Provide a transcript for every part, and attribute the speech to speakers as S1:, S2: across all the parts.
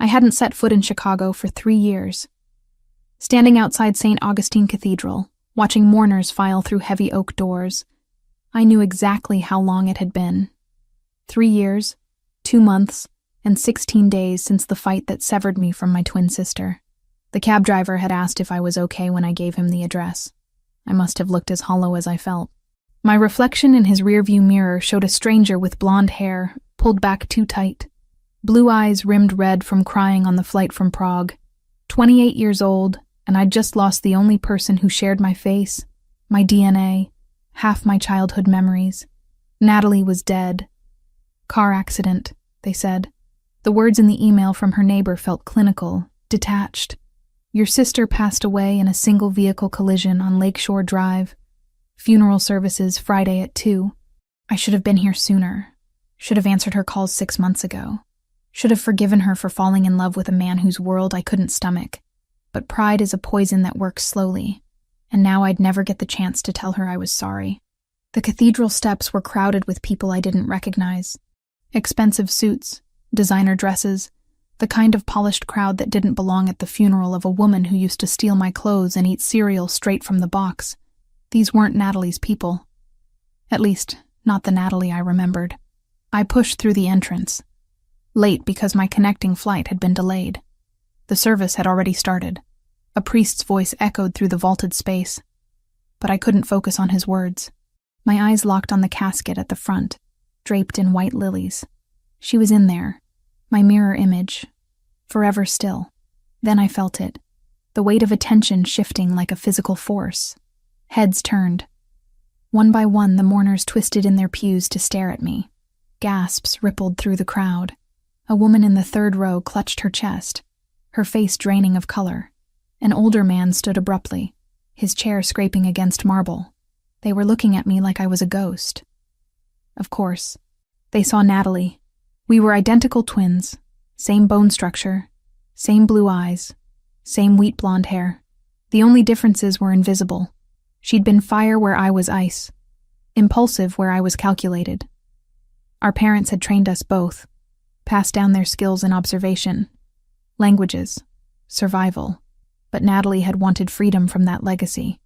S1: I hadn't set foot in Chicago for 3 years. Standing outside St. Augustine Cathedral, watching mourners file through heavy oak doors, I knew exactly how long it had been. 3 years, 2 months, and 16 days since the fight that severed me from my twin sister. The cab driver had asked if I was okay when I gave him the address. I must have looked as hollow as I felt. My reflection in his rearview mirror showed a stranger with blonde hair, pulled back too tight. Blue eyes rimmed red from crying on the flight from Prague. 28 years old, and I'd just lost the only person who shared my face, my DNA, half my childhood memories. Natalie was dead. Car accident, they said. The words in the email from her neighbor felt clinical, detached. Your sister passed away in a single-vehicle collision on Lakeshore Drive. Funeral services Friday at 2. I should have been here sooner. Should have answered her calls 6 months ago. Should have forgiven her for falling in love with a man whose world I couldn't stomach. But pride is a poison that works slowly, and now I'd never get the chance to tell her I was sorry. The cathedral steps were crowded with people I didn't recognize. Expensive suits, designer dresses, the kind of polished crowd that didn't belong at the funeral of a woman who used to steal my clothes and eat cereal straight from the box. These weren't Natalie's people. At least, not the Natalie I remembered. I pushed through the entrance. Late because my connecting flight had been delayed. The service had already started. A priest's voice echoed through the vaulted space. But I couldn't focus on his words. My eyes locked on the casket at the front, draped in white lilies. She was in there, my mirror image, forever still. Then I felt it, the weight of attention shifting like a physical force. Heads turned. One by one, the mourners twisted in their pews to stare at me. Gasps rippled through the crowd. A woman in the third row clutched her chest, her face draining of color. An older man stood abruptly, his chair scraping against marble. They were looking at me like I was a ghost. Of course, they saw Natalie. We were identical twins, same bone structure, same blue eyes, same wheat blonde hair. The only differences were invisible. She'd been fire where I was ice, impulsive where I was calculated. Our parents had trained us both, passed down their skills in observation, languages, survival, but Natalie had wanted freedom from that legacy.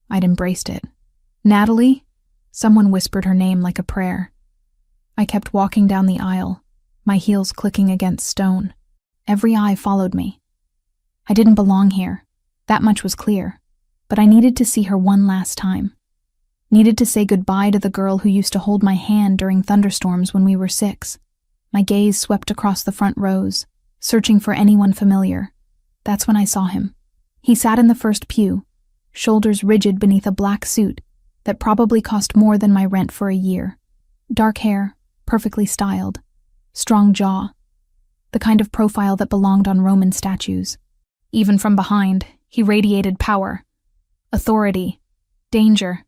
S1: I'd embraced it. Natalie? Someone whispered her name like a prayer. I kept walking down the aisle, my heels clicking against stone. Every eye followed me. I didn't belong here, that much was clear, but I needed to see her one last time. Needed to say goodbye to the girl who used to hold my hand during thunderstorms when we were 6. My gaze swept across the front rows, searching for anyone familiar. That's when I saw him. He sat in the first pew, shoulders rigid beneath a black suit that probably cost more than my rent for a year. Dark hair, perfectly styled, strong jaw, the kind of profile that belonged on Roman statues. Even from behind, he radiated power, authority, danger.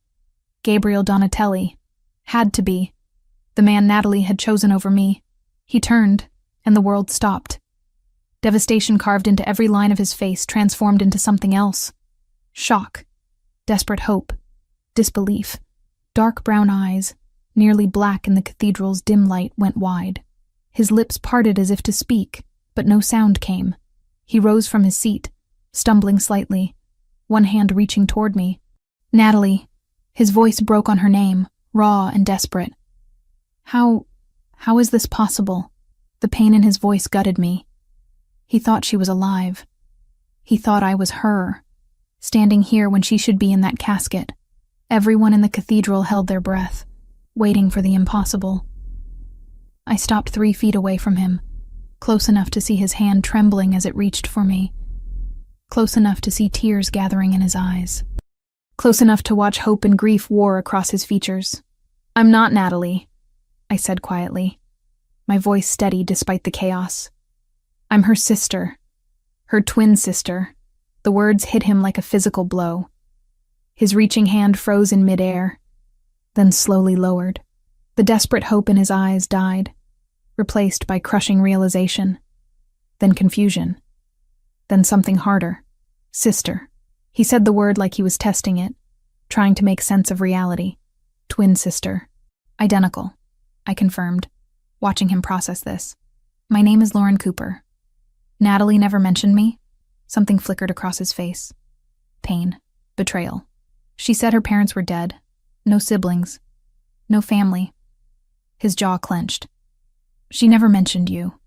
S1: Gabriel Donatelli. Had to be. The man Natalie had chosen over me. He turned, and the world stopped. Devastation carved into every line of his face, transformed into something else. Shock, desperate hope, disbelief. Dark brown eyes, nearly black in the cathedral's dim light, went wide. His lips parted as if to speak, but no sound came. He rose from his seat, stumbling slightly, one hand reaching toward me. Natalie. His voice broke on her name, raw and desperate. How is this possible? The pain in his voice gutted me. He thought she was alive. He thought I was her, standing here when she should be in that casket. Everyone in the cathedral held their breath, waiting for the impossible. I stopped 3 feet away from him, close enough to see his hand trembling as it reached for me, close enough to see tears gathering in his eyes. Close enough to watch hope and grief war across his features. I'm not Natalie, I said quietly, my voice steady despite the chaos. I'm her sister, her twin sister. The words hit him like a physical blow. His reaching hand froze in midair, then slowly lowered. The desperate hope in his eyes died, replaced by crushing realization, then confusion, then something harder. Sister. He said the word like he was testing it, trying to make sense of reality. Twin sister. Identical, I confirmed, watching him process this. My name is Lauren Cooper. Natalie never mentioned me? Something flickered across his face. Pain. Betrayal. She said her parents were dead. No siblings. No family. His jaw clenched. She never mentioned you.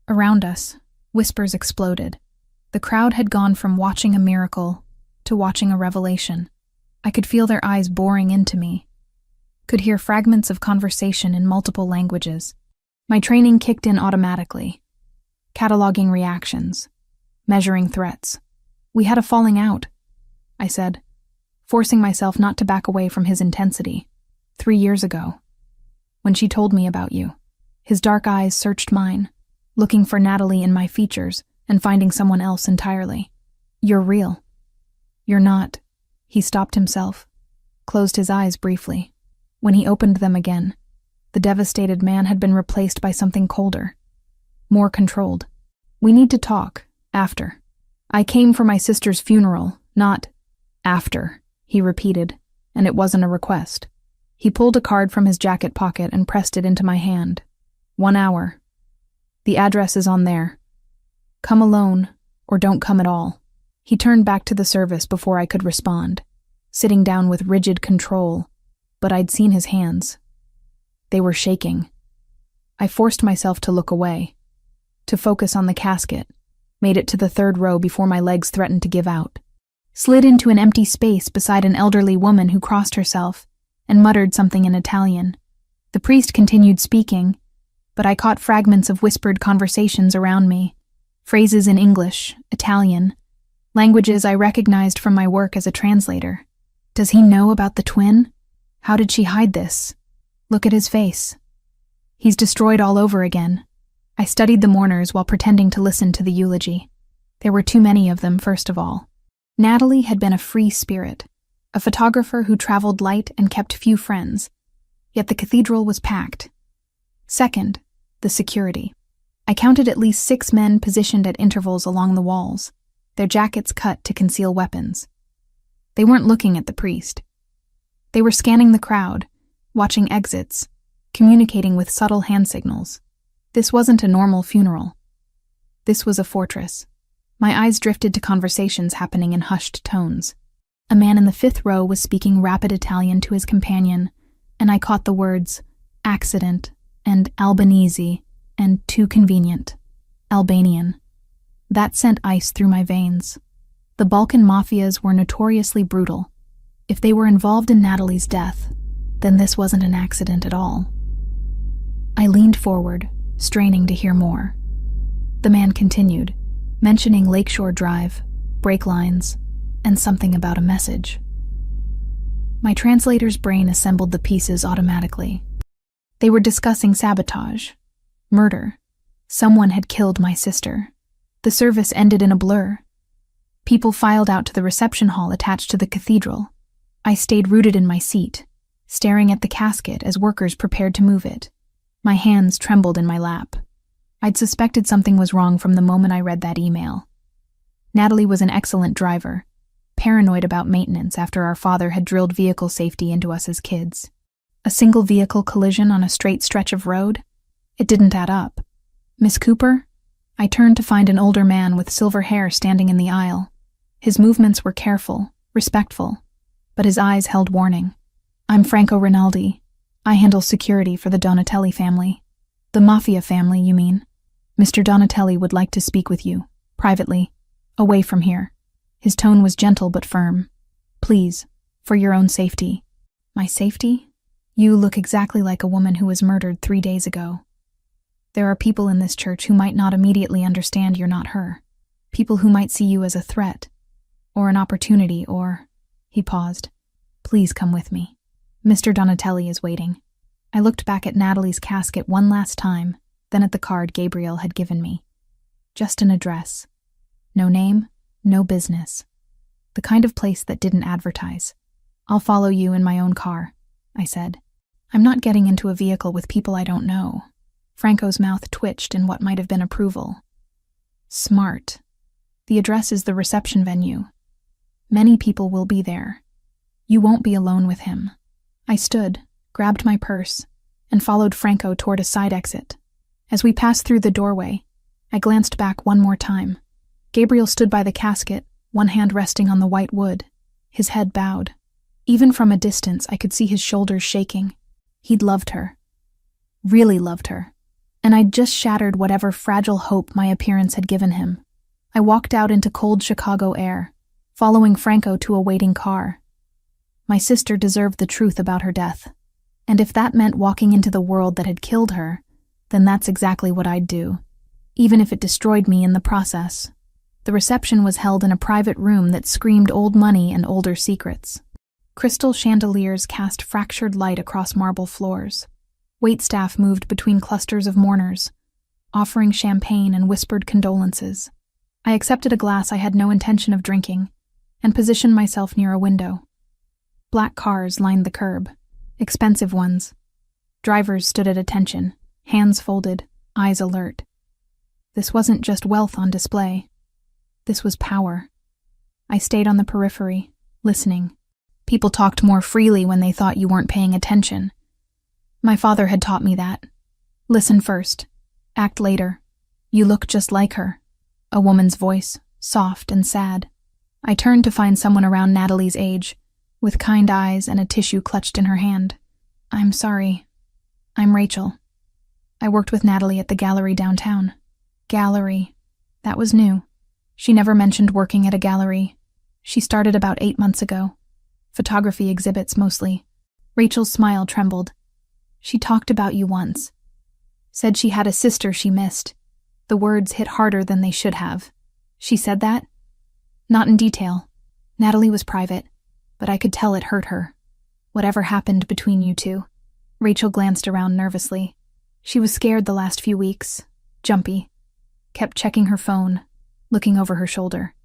S1: Around us, whispers exploded. The crowd had gone from watching a miracle to watching a revelation. I could feel their eyes boring into me. Could hear fragments of conversation in multiple languages. My training kicked in automatically. Cataloging reactions. Measuring threats. We had a falling out, I said, forcing myself not to back away from his intensity. 3 years ago. When she told me about you. His dark eyes searched mine, looking for Natalie in my features and finding someone else entirely. You're real. You're not. He stopped himself, closed his eyes briefly. When he opened them again, the devastated man had been replaced by something colder, more controlled. We need to talk, after. I came for my sister's funeral, not after, he repeated, and it wasn't a request. He pulled a card from his jacket pocket and pressed it into my hand. 1 hour. The address is on there. Come alone, or don't come at all. He turned back to the service before I could respond, sitting down with rigid control, but I'd seen his hands. They were shaking. I forced myself to look away, to focus on the casket, made it to the 3rd row before my legs threatened to give out. Slid into an empty space beside an elderly woman who crossed herself and muttered something in Italian. The priest continued speaking, but I caught fragments of whispered conversations around me, phrases in English, Italian, languages I recognized from my work as a translator. Does he know about the twin? How did she hide this? Look at his face. He's destroyed all over again. I studied the mourners while pretending to listen to the eulogy. There were too many of them, first of all. Natalie had been a free spirit, a photographer who traveled light and kept few friends, yet the cathedral was packed. Second, the security. I counted at least 6 men positioned at intervals along the walls, their jackets cut to conceal weapons. They weren't looking at the priest. They were scanning the crowd, watching exits, communicating with subtle hand signals. This wasn't a normal funeral. This was a fortress. My eyes drifted to conversations happening in hushed tones. A man in the 5th row was speaking rapid Italian to his companion, and I caught the words accident and Albanese and too convenient. Albanian. That sent ice through my veins. The Balkan mafias were notoriously brutal. If they were involved in Natalie's death, then this wasn't an accident at all. I leaned forward, straining to hear more. The man continued, mentioning Lakeshore Drive, brake lines, and something about a message. My translator's brain assembled the pieces automatically. They were discussing sabotage, murder. Someone had killed my sister. The service ended in a blur. People filed out to the reception hall attached to the cathedral. I stayed rooted in my seat, staring at the casket as workers prepared to move it. My hands trembled in my lap. I'd suspected something was wrong from the moment I read that email. Natalie was an excellent driver, paranoid about maintenance after our father had drilled vehicle safety into us as kids. A single vehicle collision on a straight stretch of road? It didn't add up. Miss Cooper? I turned to find an older man with silver hair standing in the aisle. His movements were careful, respectful, but his eyes held warning. I'm Franco Rinaldi. I handle security for the Donatelli family. The Mafia family, you mean? Mr. Donatelli would like to speak with you, privately, away from here. His tone was gentle but firm. Please, for your own safety. My safety? You look exactly like a woman who was murdered 3 days ago. There are people in this church who might not immediately understand you're not her. People who might see you as a threat, or an opportunity, or... He paused. Please come with me. Mr. Donatelli is waiting. I looked back at Natalie's casket one last time, then at the card Gabriel had given me. Just an address. No name, no business. The kind of place that didn't advertise. I'll follow you in my own car, I said. I'm not getting into a vehicle with people I don't know. Franco's mouth twitched in what might have been approval. Smart. The address is the reception venue. Many people will be there. You won't be alone with him. I stood, grabbed my purse, and followed Franco toward a side exit. As we passed through the doorway, I glanced back one more time. Gabriel stood by the casket, one hand resting on the white wood, his head bowed. Even from a distance, I could see his shoulders shaking. He'd loved her. Really loved her. And I'd just shattered whatever fragile hope my appearance had given him. I walked out into cold Chicago air, following Franco to a waiting car. My sister deserved the truth about her death. And if that meant walking into the world that had killed her, then that's exactly what I'd do, even if it destroyed me in the process. The reception was held in a private room that screamed old money and older secrets. Crystal chandeliers cast fractured light across marble floors. Waitstaff moved between clusters of mourners, offering champagne and whispered condolences. I accepted a glass I had no intention of drinking and positioned myself near a window. Black cars lined the curb, expensive ones. Drivers stood at attention, hands folded, eyes alert. This wasn't just wealth on display. This was power. I stayed on the periphery, listening. People talked more freely when they thought you weren't paying attention. My father had taught me that. Listen first. Act later. You look just like her. A woman's voice, soft and sad. I turned to find someone around Natalie's age, with kind eyes and a tissue clutched in her hand. I'm sorry. I'm Rachel. I worked with Natalie at the gallery downtown. Gallery. That was new. She never mentioned working at a gallery. She started about 8 months ago. Photography exhibits mostly. Rachel's smile trembled. She talked about you once. Said she had a sister she missed. The words hit harder than they should have. She said that? Not in detail. Natalie was private, but I could tell it hurt her. Whatever happened between you two. Rachel glanced around nervously. She was scared the last few weeks. Jumpy. Kept checking her phone, looking over her shoulder.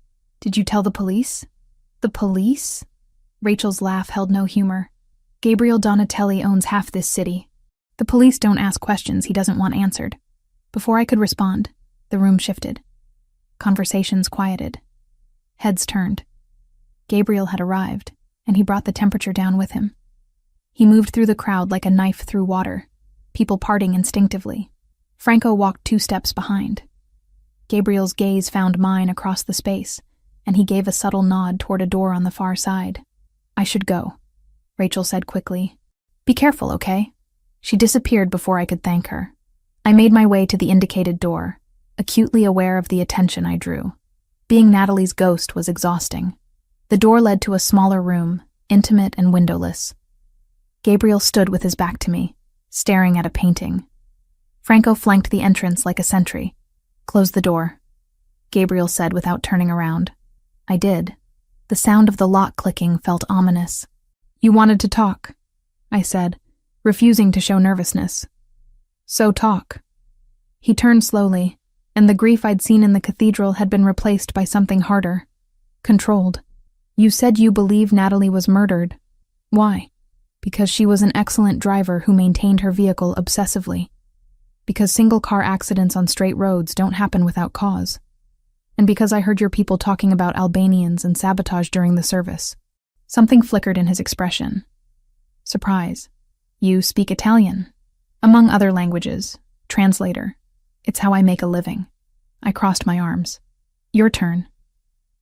S1: Did you tell the police? The police? Rachel's laugh held no humor. Gabriel Donatelli owns half this city. The police don't ask questions he doesn't want answered. Before I could respond, the room shifted. Conversations quieted. Heads turned. Gabriel had arrived, and he brought the temperature down with him. He moved through the crowd like a knife through water, people parting instinctively. Franco walked 2 steps behind. Gabriel's gaze found mine across the space, and he gave a subtle nod toward a door on the far side. I should go, Rachel said quickly. Be careful, okay? She disappeared before I could thank her. I made my way to the indicated door, acutely aware of the attention I drew. Being Natalie's ghost was exhausting. The door led to a smaller room, intimate and windowless. Gabriel stood with his back to me, staring at a painting. Franco flanked the entrance like a sentry. Close the door, Gabriel said without turning around. I did. The sound of the lock clicking felt ominous. You wanted to talk, I said, refusing to show nervousness. So talk. He turned slowly, and the grief I'd seen in the cathedral had been replaced by something harder. Controlled. You said you believe Natalie was murdered. Why? Because she was an excellent driver who maintained her vehicle obsessively. Because single-car accidents on straight roads don't happen without cause. And because I heard your people talking about Albanians and sabotage during the service. Something flickered in his expression. Surprise. You speak Italian. Among other languages. Translator. It's how I make a living. I crossed my arms. Your turn.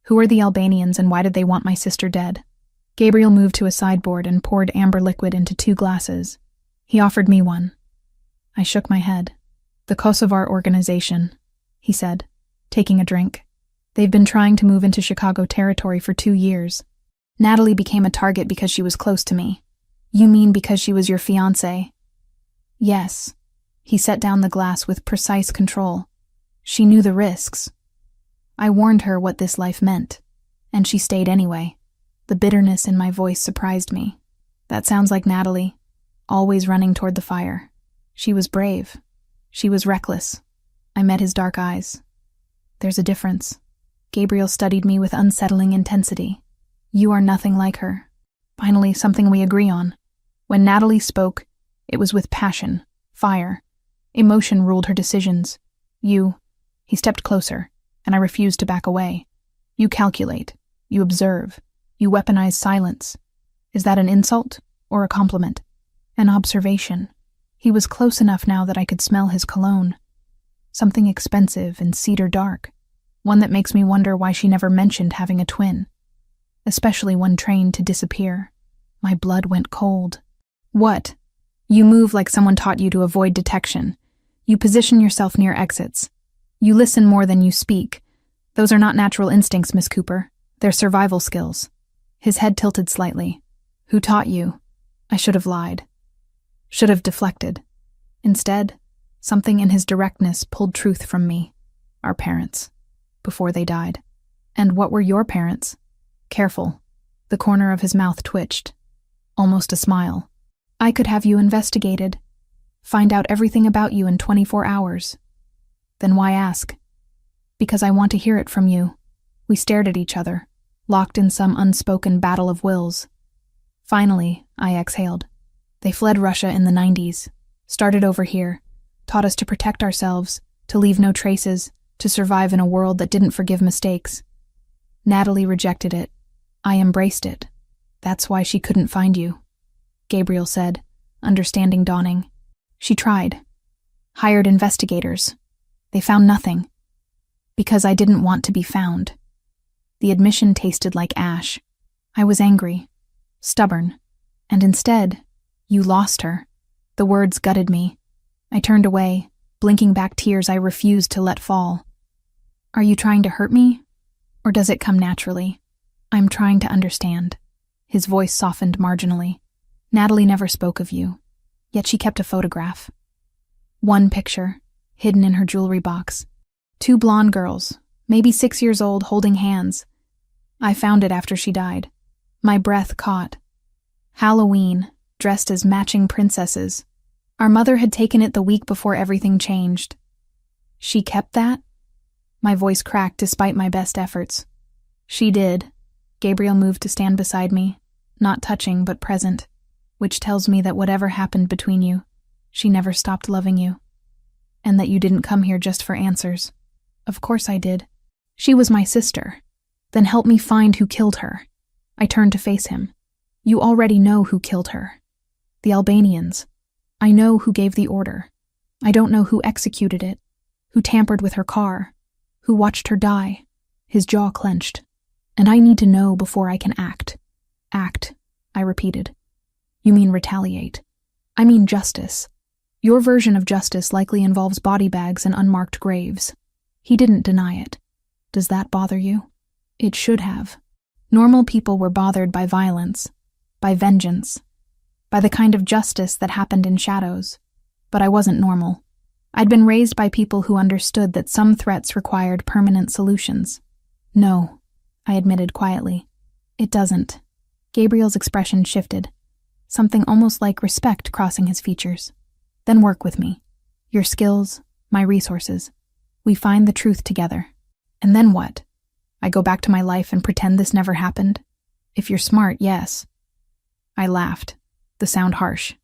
S1: Who are the Albanians and why did they want my sister dead? Gabriel moved to a sideboard and poured amber liquid into 2 glasses. He offered me one. I shook my head. The Kosovar organization, he said, taking a drink. They've been trying to move into Chicago territory for 2 years. Natalie became a target because she was close to me. You mean because she was your fiancé? Yes. He set down the glass with precise control. She knew the risks. I warned her what this life meant, and she stayed anyway. The bitterness in my voice surprised me. That sounds like Natalie, always running toward the fire. She was brave. She was reckless. I met his dark eyes. There's a difference. Gabriel studied me with unsettling intensity. You are nothing like her. Finally, something we agree on. When Natalie spoke, it was with passion, fire. Emotion ruled her decisions. He stepped closer, and I refused to back away. You calculate. You observe. You weaponize silence. Is that an insult or a compliment? An observation. He was close enough now that I could smell his cologne. Something expensive and cedar dark. One that makes me wonder why she never mentioned having a twin. Especially one trained to disappear. My blood went cold. What? You move like someone taught you to avoid detection. You position yourself near exits. You listen more than you speak. Those are not natural instincts, Miss Cooper. They're survival skills. His head tilted slightly. Who taught you? I should have lied. Should have deflected. Instead, something in his directness pulled truth from me. Our parents. Before they died. And what were your parents? Careful. The corner of his mouth twitched. Almost a smile. I could have you investigated. Find out everything about you in 24 hours. Then why ask? Because I want to hear it from you. We stared at each other, locked in some unspoken battle of wills. Finally, I exhaled. They fled Russia in the 90s, started over here, taught us to protect ourselves, to leave no traces, to survive in a world that didn't forgive mistakes. Natalie rejected it. I embraced it. That's why she couldn't find you, Gabriel said, understanding dawning. She tried. Hired investigators. They found nothing. Because I didn't want to be found. The admission tasted like ash. I was angry, stubborn, and instead, you lost her. The words gutted me. I turned away, blinking back tears I refused to let fall. Are you trying to hurt me? Or does it come naturally? I'm trying to understand. His voice softened marginally. Natalie never spoke of you, yet she kept a photograph. One picture, hidden in her jewelry box. 2 blonde girls, maybe 6 years old, holding hands. I found it after she died. My breath caught. Halloween, dressed as matching princesses. Our mother had taken it the week before everything changed. She kept that? My voice cracked despite my best efforts. She did. Gabriel moved to stand beside me, not touching but present, which tells me that whatever happened between you, she never stopped loving you. And that you didn't come here just for answers. Of course I did. She was my sister. Then help me find who killed her. I turned to face him. You already know who killed her. The Albanians. I know who gave the order. I don't know who executed it, who tampered with her car, who watched her die. His jaw clenched. And I need to know before I can act. Act, I repeated. You mean retaliate. I mean justice. Your version of justice likely involves body bags and unmarked graves. He didn't deny it. Does that bother you? It should have. Normal people were bothered by violence, by vengeance, by the kind of justice that happened in shadows. But I wasn't normal. I'd been raised by people who understood that some threats required permanent solutions. No, I admitted quietly. It doesn't. Gabriel's expression shifted, something almost like respect crossing his features. Then work with me. Your skills, my resources. We find the truth together. And then what? I go back to my life and pretend this never happened? If you're smart, yes. I laughed, the sound harsh.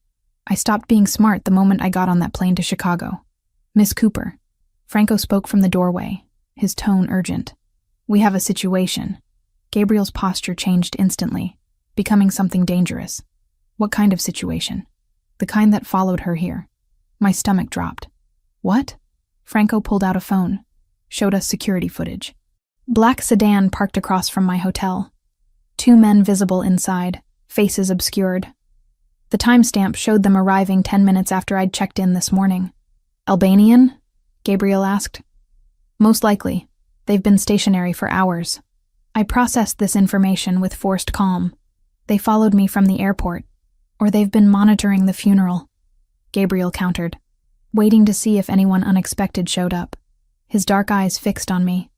S1: I stopped being smart the moment I got on that plane to Chicago. Miss Cooper. Franco spoke from the doorway, his tone urgent. We have a situation. Gabriel's posture changed instantly, becoming something dangerous. What kind of situation? The kind that followed her here. My stomach dropped. What? Franco pulled out a phone, showed us security footage. Black sedan parked across from my hotel. 2 men visible inside, faces obscured. The timestamp showed them arriving 10 minutes after I'd checked in this morning. Albanian? Gabriel asked. Most likely. They've been stationary for hours. I processed this information with forced calm. They followed me from the airport, or they've been monitoring the funeral. Gabriel countered, waiting to see if anyone unexpected showed up. His dark eyes fixed on me.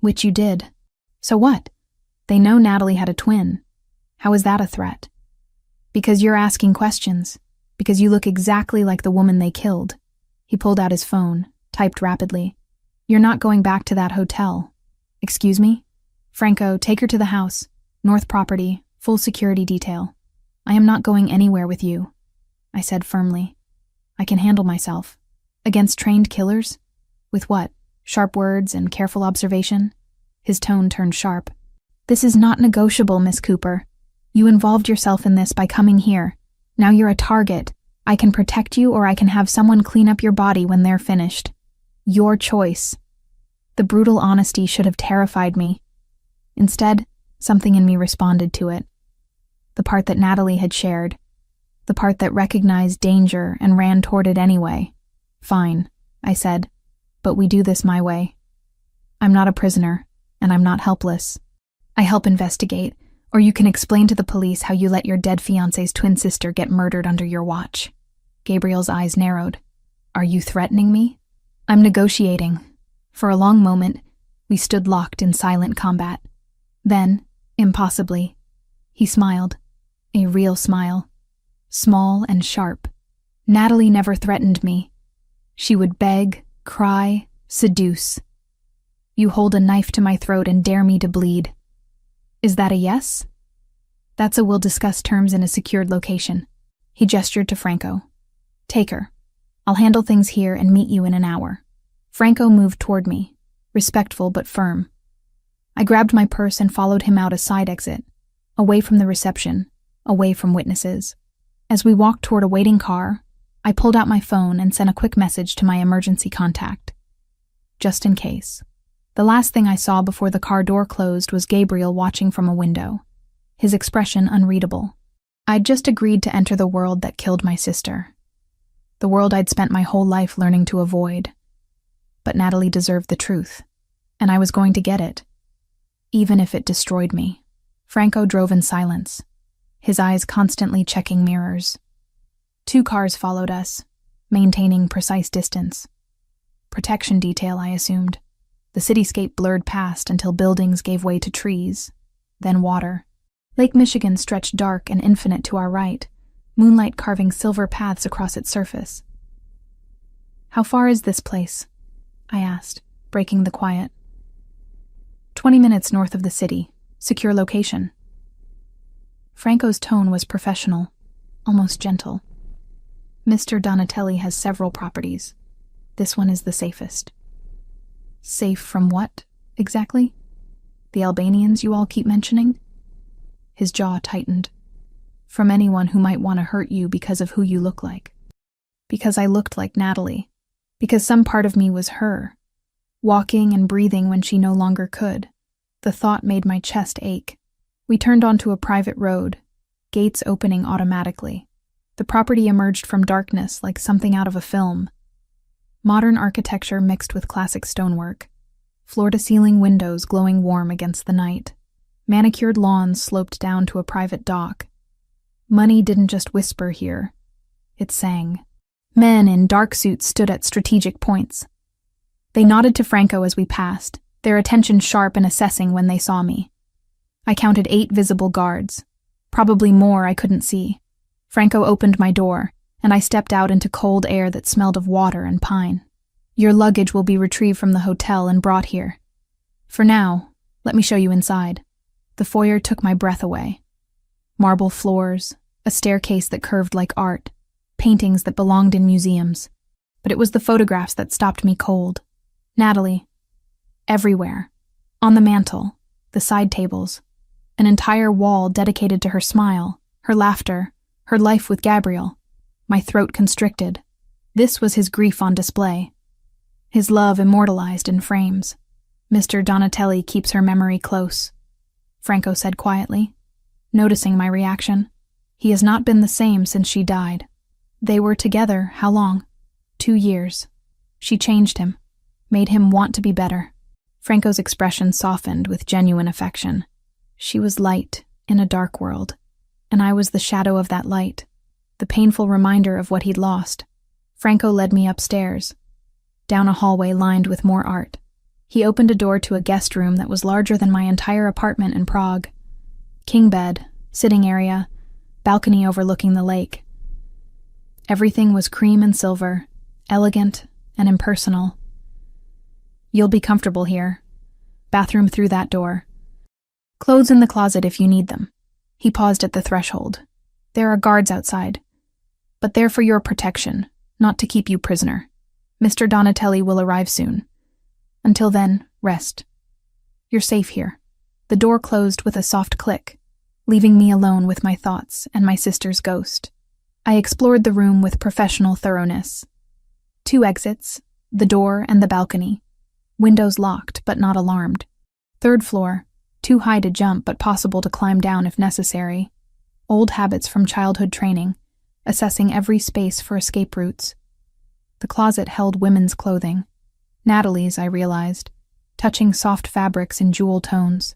S1: Which you did. So what? They know Natalie had a twin. How is that a threat? Because you're asking questions. Because you look exactly like the woman they killed. He pulled out his phone, typed rapidly. You're not going back to that hotel. Excuse me? Franco, take her to the house. North property, full security detail. I am not going anywhere with you, I said firmly. I can handle myself. Against trained killers? With what? Sharp words and careful observation? His tone turned sharp. This is not negotiable, Miss Cooper. You involved yourself in this by coming here. Now you're a target. I can protect you or I can have someone clean up your body when they're finished. Your choice. The brutal honesty should have terrified me. Instead, something in me responded to it. The part that Natalie had shared. The part that recognized danger and ran toward it anyway. Fine, I said, but we do this my way. I'm not a prisoner, and I'm not helpless. I help investigate, or you can explain to the police how you let your dead fiancé's twin sister get murdered under your watch. Gabriel's eyes narrowed. Are you threatening me? I'm negotiating. For a long moment, we stood locked in silent combat. Then, impossibly, he smiled. A real smile. Small and sharp. Natalie never threatened me. She would beg, cry, seduce. You hold a knife to my throat and dare me to bleed. Is that a yes? That's a we'll discuss terms in a secured location. He gestured to Franco. Take her. I'll handle things here and meet you in an hour. Franco moved toward me, respectful but firm. I grabbed my purse and followed him out a side exit, away from the reception, away from witnesses. As we walked toward a waiting car, I pulled out my phone and sent a quick message to my emergency contact. Just in case. The last thing I saw before the car door closed was Gabriel watching from a window, his expression unreadable. I'd just agreed to enter the world that killed my sister. The world I'd spent my whole life learning to avoid. But Natalie deserved the truth, and I was going to get it, even if it destroyed me. Franco drove in silence, his eyes constantly checking mirrors. 2 cars followed us, maintaining precise distance. Protection detail, I assumed. The cityscape blurred past until buildings gave way to trees, then water. Lake Michigan stretched dark and infinite to our right, moonlight carving silver paths across its surface. How far is this place? I asked, breaking the quiet. 20 minutes north of the city. Secure location. Franco's tone was professional, almost gentle. Mr. Donatelli has several properties. This one is the safest. Safe from what, exactly? The Albanians you all keep mentioning? His jaw tightened. From anyone who might want to hurt you because of who you look like. Because I looked like Natalie. Because some part of me was her, walking and breathing when she no longer could. The thought made my chest ache. We turned onto a private road, gates opening automatically. The property emerged from darkness like something out of a film. Modern architecture mixed with classic stonework. Floor-to-ceiling windows glowing warm against the night. Manicured lawns sloped down to a private dock. Money didn't just whisper here. It sang. Men in dark suits stood at strategic points. They nodded to Franco as we passed, their attention sharp and assessing when they saw me. I counted 8 visible guards. Probably more I couldn't see. Franco opened my door, and I stepped out into cold air that smelled of water and pine. Your luggage will be retrieved from the hotel and brought here. For now, let me show you inside. The foyer took my breath away. Marble floors, a staircase that curved like art, paintings that belonged in museums. But it was the photographs that stopped me cold. Natalie. Everywhere. On the mantel, the side tables. An entire wall dedicated to her smile, her laughter, her life with Gabriel. My throat constricted. This was his grief on display. His love immortalized in frames. Mr. Donatelli keeps her memory close, Franco said quietly, noticing my reaction. He has not been the same since she died. They were together, how long? 2 years. She changed him, made him want to be better. Franco's expression softened with genuine affection. She was light in a dark world, and I was the shadow of that light, the painful reminder of what he'd lost. Franco led me upstairs, down a hallway lined with more art. He opened a door to a guest room that was larger than my entire apartment in Prague. King bed, sitting area, balcony overlooking the lake. Everything was cream and silver, elegant and impersonal. You'll be comfortable here. Bathroom through that door. Clothes in the closet if you need them. He paused at the threshold. There are guards outside, but they're for your protection, not to keep you prisoner. Mr. Donatelli will arrive soon. Until then, rest. You're safe here. The door closed with a soft click, leaving me alone with my thoughts and my sister's ghost. I explored the room with professional thoroughness. 2 exits, The door and the balcony. Windows locked, but not alarmed. Third floor, too high to jump, but possible to climb down if necessary. Old habits from childhood training, assessing every space for escape routes. The closet held women's clothing. Natalie's, I realized, touching soft fabrics in jewel tones.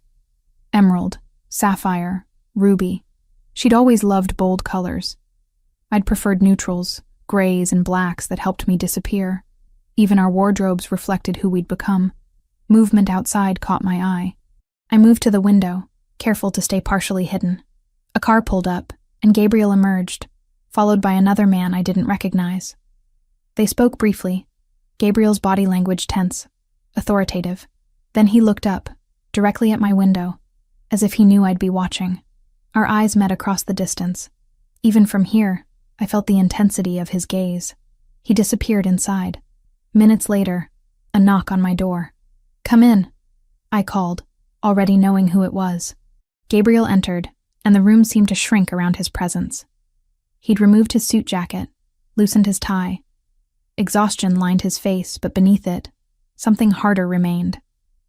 S1: Emerald, sapphire, ruby. She'd always loved bold colors. I'd preferred neutrals, grays and blacks that helped me disappear. Even our wardrobes reflected who we'd become. Movement outside caught my eye. I moved to the window, careful to stay partially hidden. A car pulled up, and Gabriel emerged, followed by another man I didn't recognize. They spoke briefly, Gabriel's body language tense, authoritative. Then he looked up, directly at my window, as if he knew I'd be watching. Our eyes met across the distance. Even from here, I felt the intensity of his gaze. He disappeared inside. Minutes later, a knock on my door. "Come in," I called, already knowing who it was. Gabriel entered, and the room seemed to shrink around his presence. He'd removed his suit jacket, loosened his tie. Exhaustion lined his face, but beneath it, something harder remained.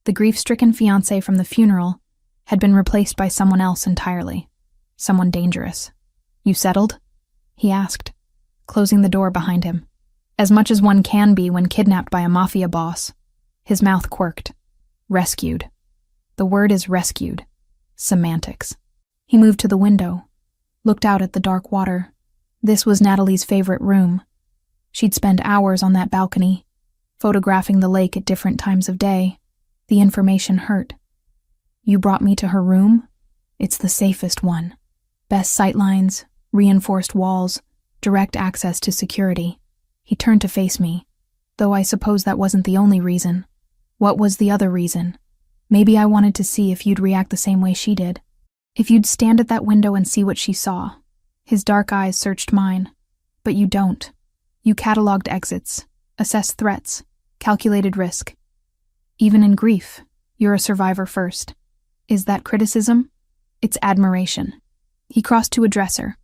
S1: The grief-stricken fiancé from the funeral had been replaced by someone else entirely. Someone dangerous. "You settled?" he asked, closing the door behind him. As much as one can be when kidnapped by a Mafia boss. His mouth quirked. Rescued. The word is rescued. Semantics. He moved to the window, looked out at the dark water. This was Natalie's favorite room. She'd spend hours on that balcony, photographing the lake at different times of day. The information hurt. "You brought me to her room? It's the safest one. Best sightlines, reinforced walls, direct access to security." He turned to face me, though I suppose that wasn't the only reason. What was the other reason? Maybe I wanted to see if you'd react the same way she did. If you'd stand at that window and see what she saw. His dark eyes searched mine. But you don't. You cataloged exits, assessed threats, calculated risk. Even in grief, you're a survivor first. Is that criticism? It's admiration. He crossed to a dresser,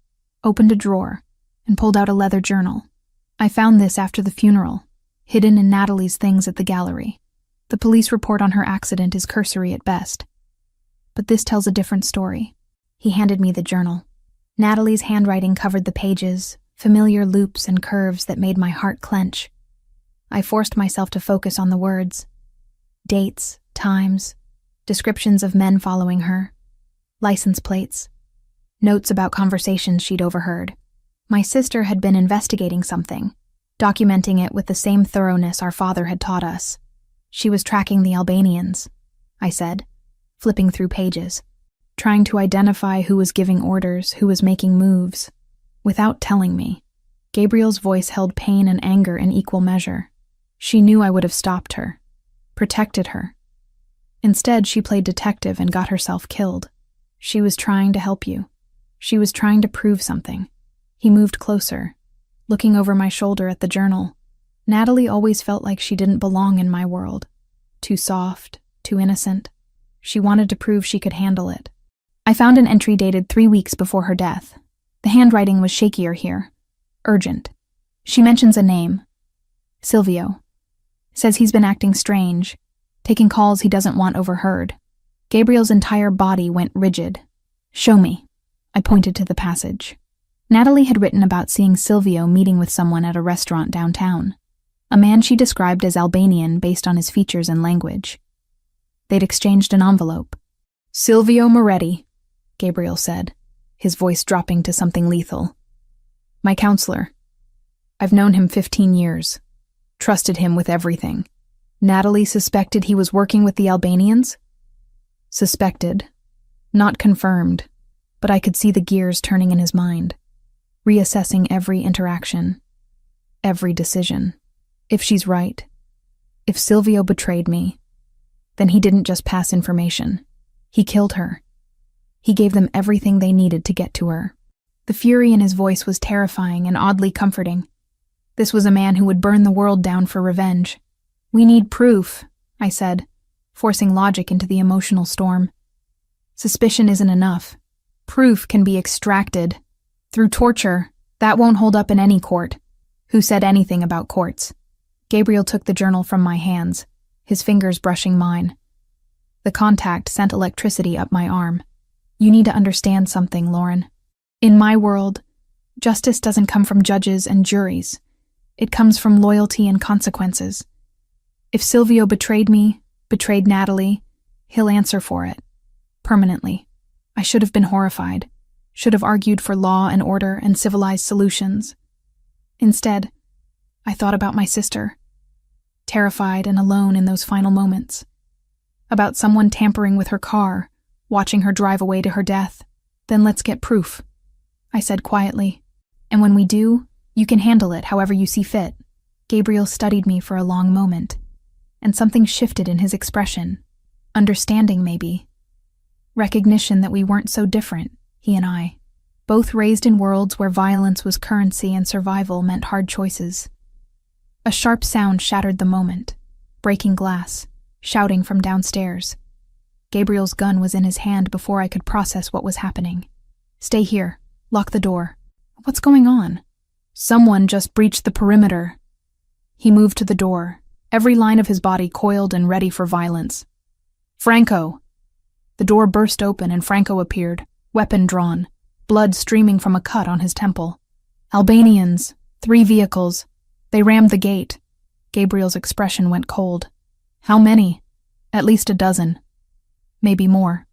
S1: opened a drawer, and pulled out a leather journal. "I found this after the funeral, hidden in Natalie's things at the gallery. The police report on her accident is cursory at best. But this tells a different story." He handed me the journal. Natalie's handwriting covered the pages, familiar loops and curves that made my heart clench. I forced myself to focus on the words. Dates, times, descriptions of men following her, license plates, notes about conversations she'd overheard. My sister had been investigating something, documenting it with the same thoroughness our father had taught us. She was tracking the Albanians, I said, flipping through pages, trying to identify who was giving orders, who was making moves, without telling me. Gabriel's voice held pain and anger in equal measure. She knew I would have stopped her, protected her. Instead, she played detective and got herself killed. She was trying to help you. She was trying to prove something. He moved closer, looking over my shoulder at the journal. Natalie always felt like she didn't belong in my world. Too soft, too innocent. She wanted to prove she could handle it. I found an entry dated 3 weeks before her death. The handwriting was shakier here. Urgent. She mentions a name. Silvio. Says he's been acting strange, taking calls he doesn't want overheard. Gabriel's entire body went rigid. "Show me." I pointed to the passage. Natalie had written about seeing Silvio meeting with someone at a restaurant downtown. A man she described as Albanian based on his features and language. They'd exchanged an envelope. "Silvio Moretti," Gabriel said, his voice dropping to something lethal. "My counselor. I've known him 15 years. Trusted him with everything. Natalie suspected he was working with the Albanians?" Suspected. Not confirmed, but I could see the gears turning in his mind, reassessing every interaction, every decision. If she's right, if Silvio betrayed me, then he didn't just pass information. He killed her. He gave them everything they needed to get to her. The fury in his voice was terrifying and oddly comforting. This was a man who would burn the world down for revenge. "We need proof," I said, forcing logic into the emotional storm. "Suspicion isn't enough. Proof can be extracted. Through torture. That won't hold up in any court." Who said anything about courts? Gabriel took the journal from my hands, his fingers brushing mine. The contact sent electricity up my arm. You need to understand something, Lauren. In my world, justice doesn't come from judges and juries. It comes from loyalty and consequences. If Silvio betrayed me, betrayed Natalie, he'll answer for it. Permanently. I should have been horrified, should have argued for law and order and civilized solutions. Instead, I thought about my sister, terrified and alone in those final moments. About someone tampering with her car, watching her drive away to her death. Then let's get proof, I said quietly. And when we do, you can handle it however you see fit. Gabriel studied me for a long moment, and something shifted in his expression. Understanding, maybe. Recognition that we weren't so different, he and I. Both raised in worlds where violence was currency and survival meant hard choices. A sharp sound shattered the moment. Breaking glass, shouting from downstairs. Gabriel's gun was in his hand before I could process what was happening. Stay here. Lock the door. What's going on? Someone just breached the perimeter. He moved to the door, every line of his body coiled and ready for violence. Franco! The door burst open and Franco appeared, weapon drawn, blood streaming from a cut on his temple. Albanians, 3 vehicles. They rammed the gate. Gabriel's expression went cold. How many? At least a dozen. Maybe more.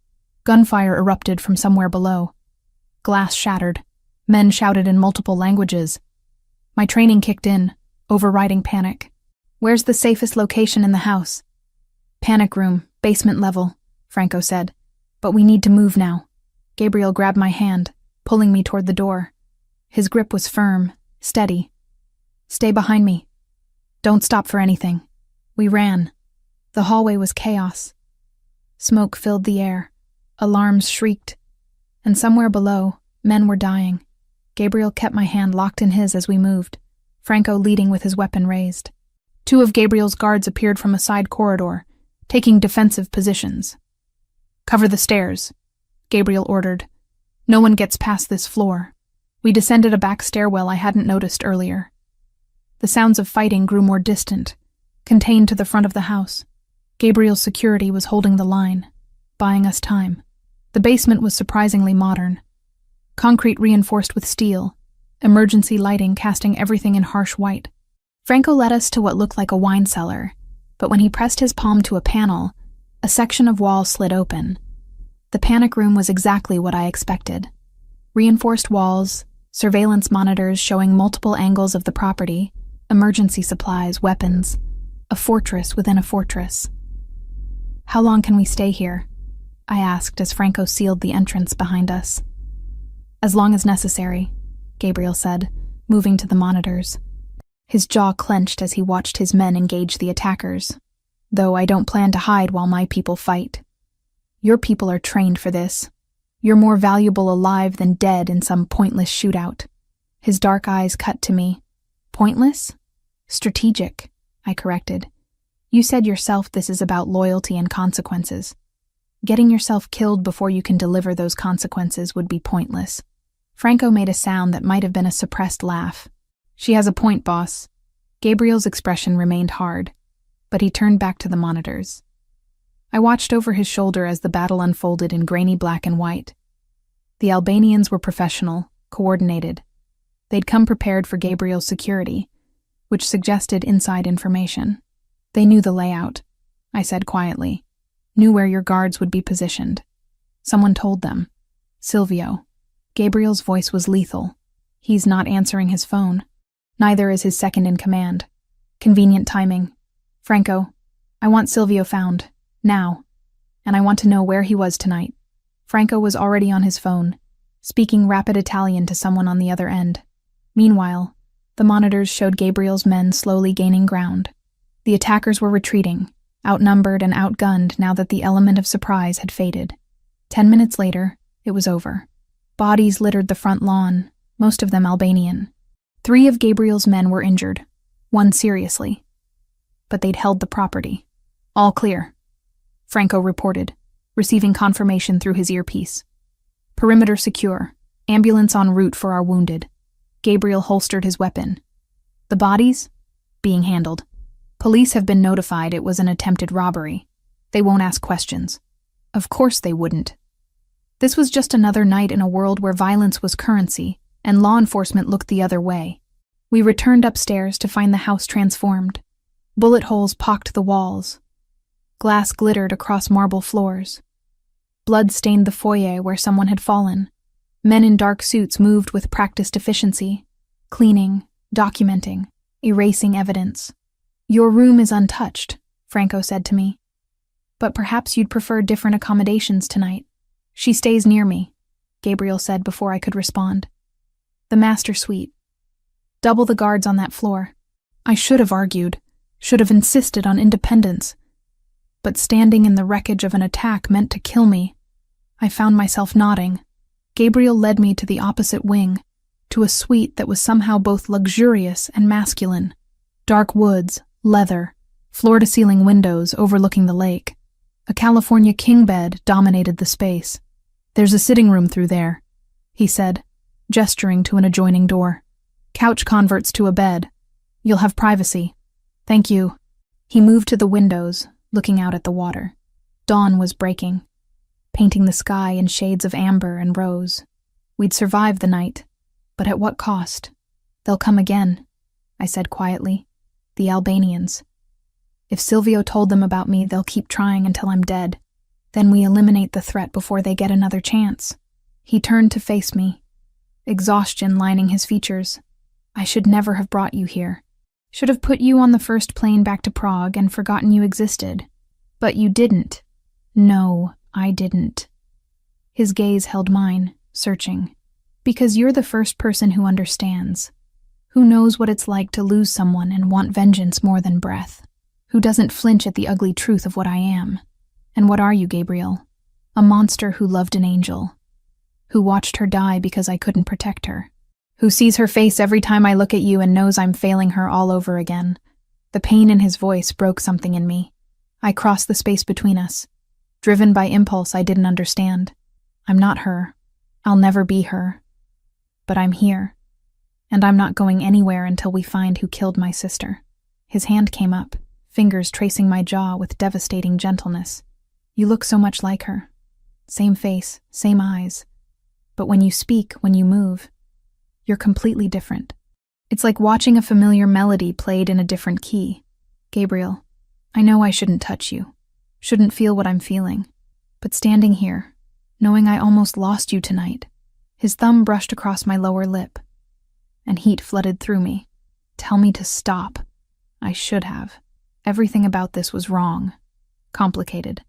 S1: Gunfire erupted from somewhere below. Glass shattered. Men shouted in multiple languages. My training kicked in, overriding panic. Where's the safest location in the house? Panic room, basement level, Franco said. But we need to move now. Gabriel grabbed my hand, pulling me toward the door. His grip was firm, steady. Stay behind me. Don't stop for anything. We ran. The hallway was chaos. Smoke filled the air. Alarms shrieked. And somewhere below, men were dying. Gabriel kept my hand locked in his as we moved, Franco leading with his weapon raised. 2 of Gabriel's guards appeared from a side corridor, taking defensive positions. Cover the stairs, Gabriel ordered. No one gets past this floor. We descended a back stairwell I hadn't noticed earlier. The sounds of fighting grew more distant, contained to the front of the house. Gabriel's security was holding the line, buying us time. The basement was surprisingly modern. Concrete reinforced with steel, emergency lighting casting everything in harsh white. Franco led us to what looked like a wine cellar, but when he pressed his palm to a panel, a section of wall slid open. The panic room was exactly what I expected. Reinforced walls, surveillance monitors showing multiple angles of the property, emergency supplies, weapons, a fortress within a fortress. How long can we stay here? I asked as Franco sealed the entrance behind us. As long as necessary, Gabriel said, moving to the monitors. His jaw clenched as he watched his men engage the attackers. Though I don't plan to hide while my people fight. Your people are trained for this. You're more valuable alive than dead in some pointless shootout. His dark eyes cut to me. Pointless? Strategic, I corrected. You said yourself this is about loyalty and consequences. Getting yourself killed before you can deliver those consequences would be pointless. Franco made a sound that might have been a suppressed laugh. She has a point, boss. Gabriel's expression remained hard, but he turned back to the monitors. I watched over his shoulder as the battle unfolded in grainy black and white. The Albanians were professional, coordinated. They'd come prepared for Gabriel's security, which suggested inside information. They knew the layout, I said quietly. Knew where your guards would be positioned. Someone told them. Silvio. Gabriel's voice was lethal. He's not answering his phone. Neither is his second in command. Convenient timing. Franco, I want Silvio found. Now. And I want to know where he was tonight. Franco was already on his phone, speaking rapid Italian to someone on the other end. Meanwhile, the monitors showed Gabriel's men slowly gaining ground. The attackers were retreating, outnumbered and outgunned now that the element of surprise had faded. 10 minutes later, it was over. Bodies littered the front lawn, most of them Albanian. 3 of Gabriel's men were injured, 1 seriously. But they'd held the property. All clear, Franco reported, receiving confirmation through his earpiece. Perimeter secure, ambulance en route for our wounded. Gabriel holstered his weapon. The bodies? Being handled. Police have been notified it was an attempted robbery. They won't ask questions. Of course they wouldn't. This was just another night in a world where violence was currency, and law enforcement looked the other way. We returned upstairs to find the house transformed. Bullet holes pocked the walls. Glass glittered across marble floors. Blood stained the foyer where someone had fallen. Men in dark suits moved with practiced efficiency, cleaning, documenting, erasing evidence. "Your room is untouched," Franco said to me. "But perhaps you'd prefer different accommodations tonight." "She stays near me," Gabriel said before I could respond. "The master suite. Double the guards on that floor." I should have argued, should have insisted on independence. But standing in the wreckage of an attack meant to kill me. I found myself nodding. Gabriel led me to the opposite wing, to a suite that was somehow both luxurious and masculine. Dark woods, leather, floor-to-ceiling windows overlooking the lake. A California king bed dominated the space. "There's a sitting room through there," he said, gesturing to an adjoining door. "Couch converts to a bed. You'll have privacy." "Thank you." He moved to the windows, looking out at the water. Dawn was breaking, painting the sky in shades of amber and rose. We'd survived the night, but at what cost? "They'll come again," I said quietly. "The Albanians. If Silvio told them about me, they'll keep trying until I'm dead. Then we eliminate the threat before they get another chance." He turned to face me, exhaustion lining his features. "I should never have brought you here. Should have put you on the first plane back to Prague and forgotten you existed. But you didn't." "No, I didn't." His gaze held mine, searching. "Because you're the first person who understands. Who knows what it's like to lose someone and want vengeance more than breath. Who doesn't flinch at the ugly truth of what I am. And what are you, Gabriel? A monster who loved an angel. Who watched her die because I couldn't protect her. Who sees her face every time I look at you and knows I'm failing her all over again." The pain in his voice broke something in me. I crossed the space between us. Driven by impulse I didn't understand. I'm not her. I'll never be her. But I'm here. And I'm not going anywhere until we find who killed my sister. His hand came up, fingers tracing my jaw with devastating gentleness. "You look so much like her. Same face, same eyes. But when you speak, when you move, you're completely different. It's like watching a familiar melody played in a different key. Gabriel, I know I shouldn't touch you, shouldn't feel what I'm feeling. But standing here, knowing I almost lost you tonight," his thumb brushed across my lower lip, and heat flooded through me. "Tell me to stop. I should have. Everything about this was wrong. Complicated.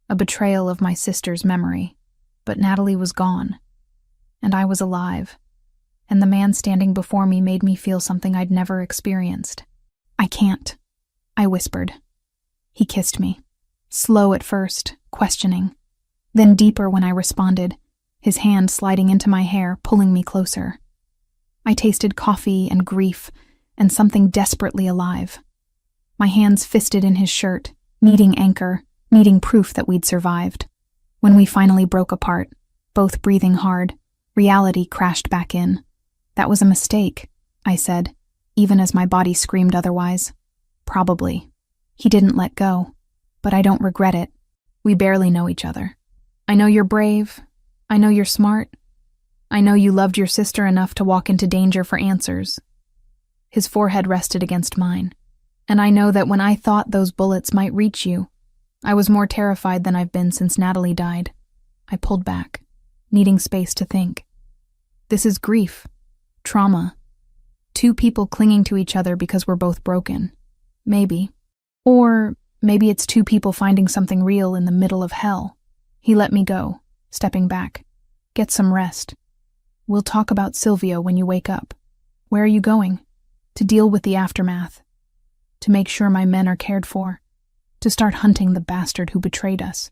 S1: A betrayal of my sister's memory. But Natalie was gone. And I was alive. And the man standing before me made me feel something I'd never experienced. "I can't," I whispered. He kissed me. Slow at first, questioning. Then deeper when I responded, his hand sliding into my hair, pulling me closer. I tasted coffee and grief and something desperately alive. My hands fisted in his shirt, needing anchor, needing proof that we'd survived. When we finally broke apart, both breathing hard, reality crashed back in. "That was a mistake," I said, even as my body screamed otherwise. "Probably." He didn't let go, but I don't regret it. We barely know each other. I know you're brave. I know you're smart. I know you loved your sister enough to walk into danger for answers. His forehead rested against mine. And I know that when I thought those bullets might reach you, I was more terrified than I've been since Natalie died. I pulled back, needing space to think. This is grief, trauma, two people clinging to each other because we're both broken. Maybe. Or maybe it's two people finding something real in the middle of hell. He let me go, stepping back. "Get some rest. We'll talk about Silvio when you wake up. Where are you going?" "To deal with the aftermath. To make sure my men are cared for. To start hunting the bastard who betrayed us."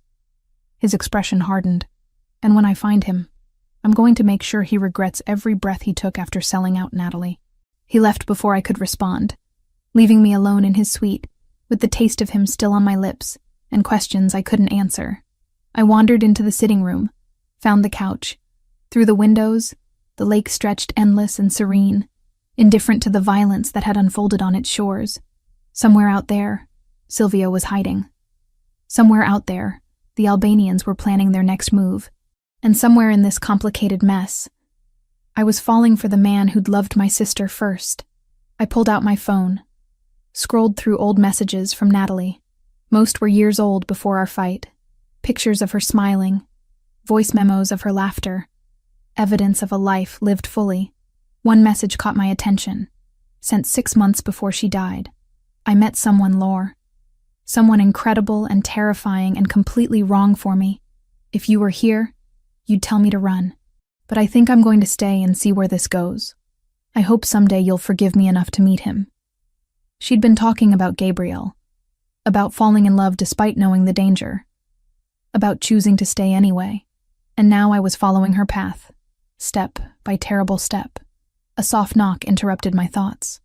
S1: His expression hardened. "And when I find him, I'm going to make sure he regrets every breath he took after selling out Natalie." He left before I could respond, leaving me alone in his suite, with the taste of him still on my lips, and questions I couldn't answer. I wandered into the sitting room, found the couch. Through the windows, the lake stretched endless and serene, indifferent to the violence that had unfolded on its shores. Somewhere out there, Silvio was hiding. Somewhere out there, the Albanians were planning their next move. And somewhere in this complicated mess, I was falling for the man who'd loved my sister first. I pulled out my phone, scrolled through old messages from Natalie. Most were years old before our fight. Pictures of her smiling, voice memos of her laughter, evidence of a life lived fully. One message caught my attention, sent 6 months before she died. I met someone, Lore. Someone incredible and terrifying and completely wrong for me. If you were here, you'd tell me to run. But I think I'm going to stay and see where this goes. I hope someday you'll forgive me enough to meet him. She'd been talking about Gabriel, about falling in love despite knowing the danger, about choosing to stay anyway. And now I was following her path, step by terrible step. A soft knock interrupted my thoughts.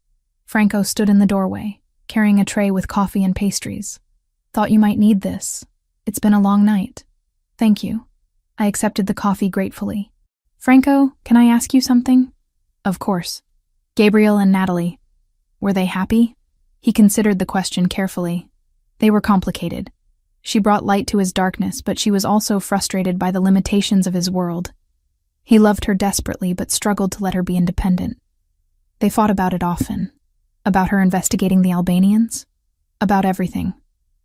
S1: Franco stood in the doorway, carrying a tray with coffee and pastries. Thought you might need this. It's been a long night. Thank you. I accepted the coffee gratefully. Franco, can I ask you something? Of course. Gabriel and Natalie. Were they happy? He considered the question carefully. They were complicated. She brought light to his darkness, but she was also frustrated by the limitations of his world. He loved her desperately, but struggled to let her be independent. They fought about it often. About her investigating the Albanians. About everything.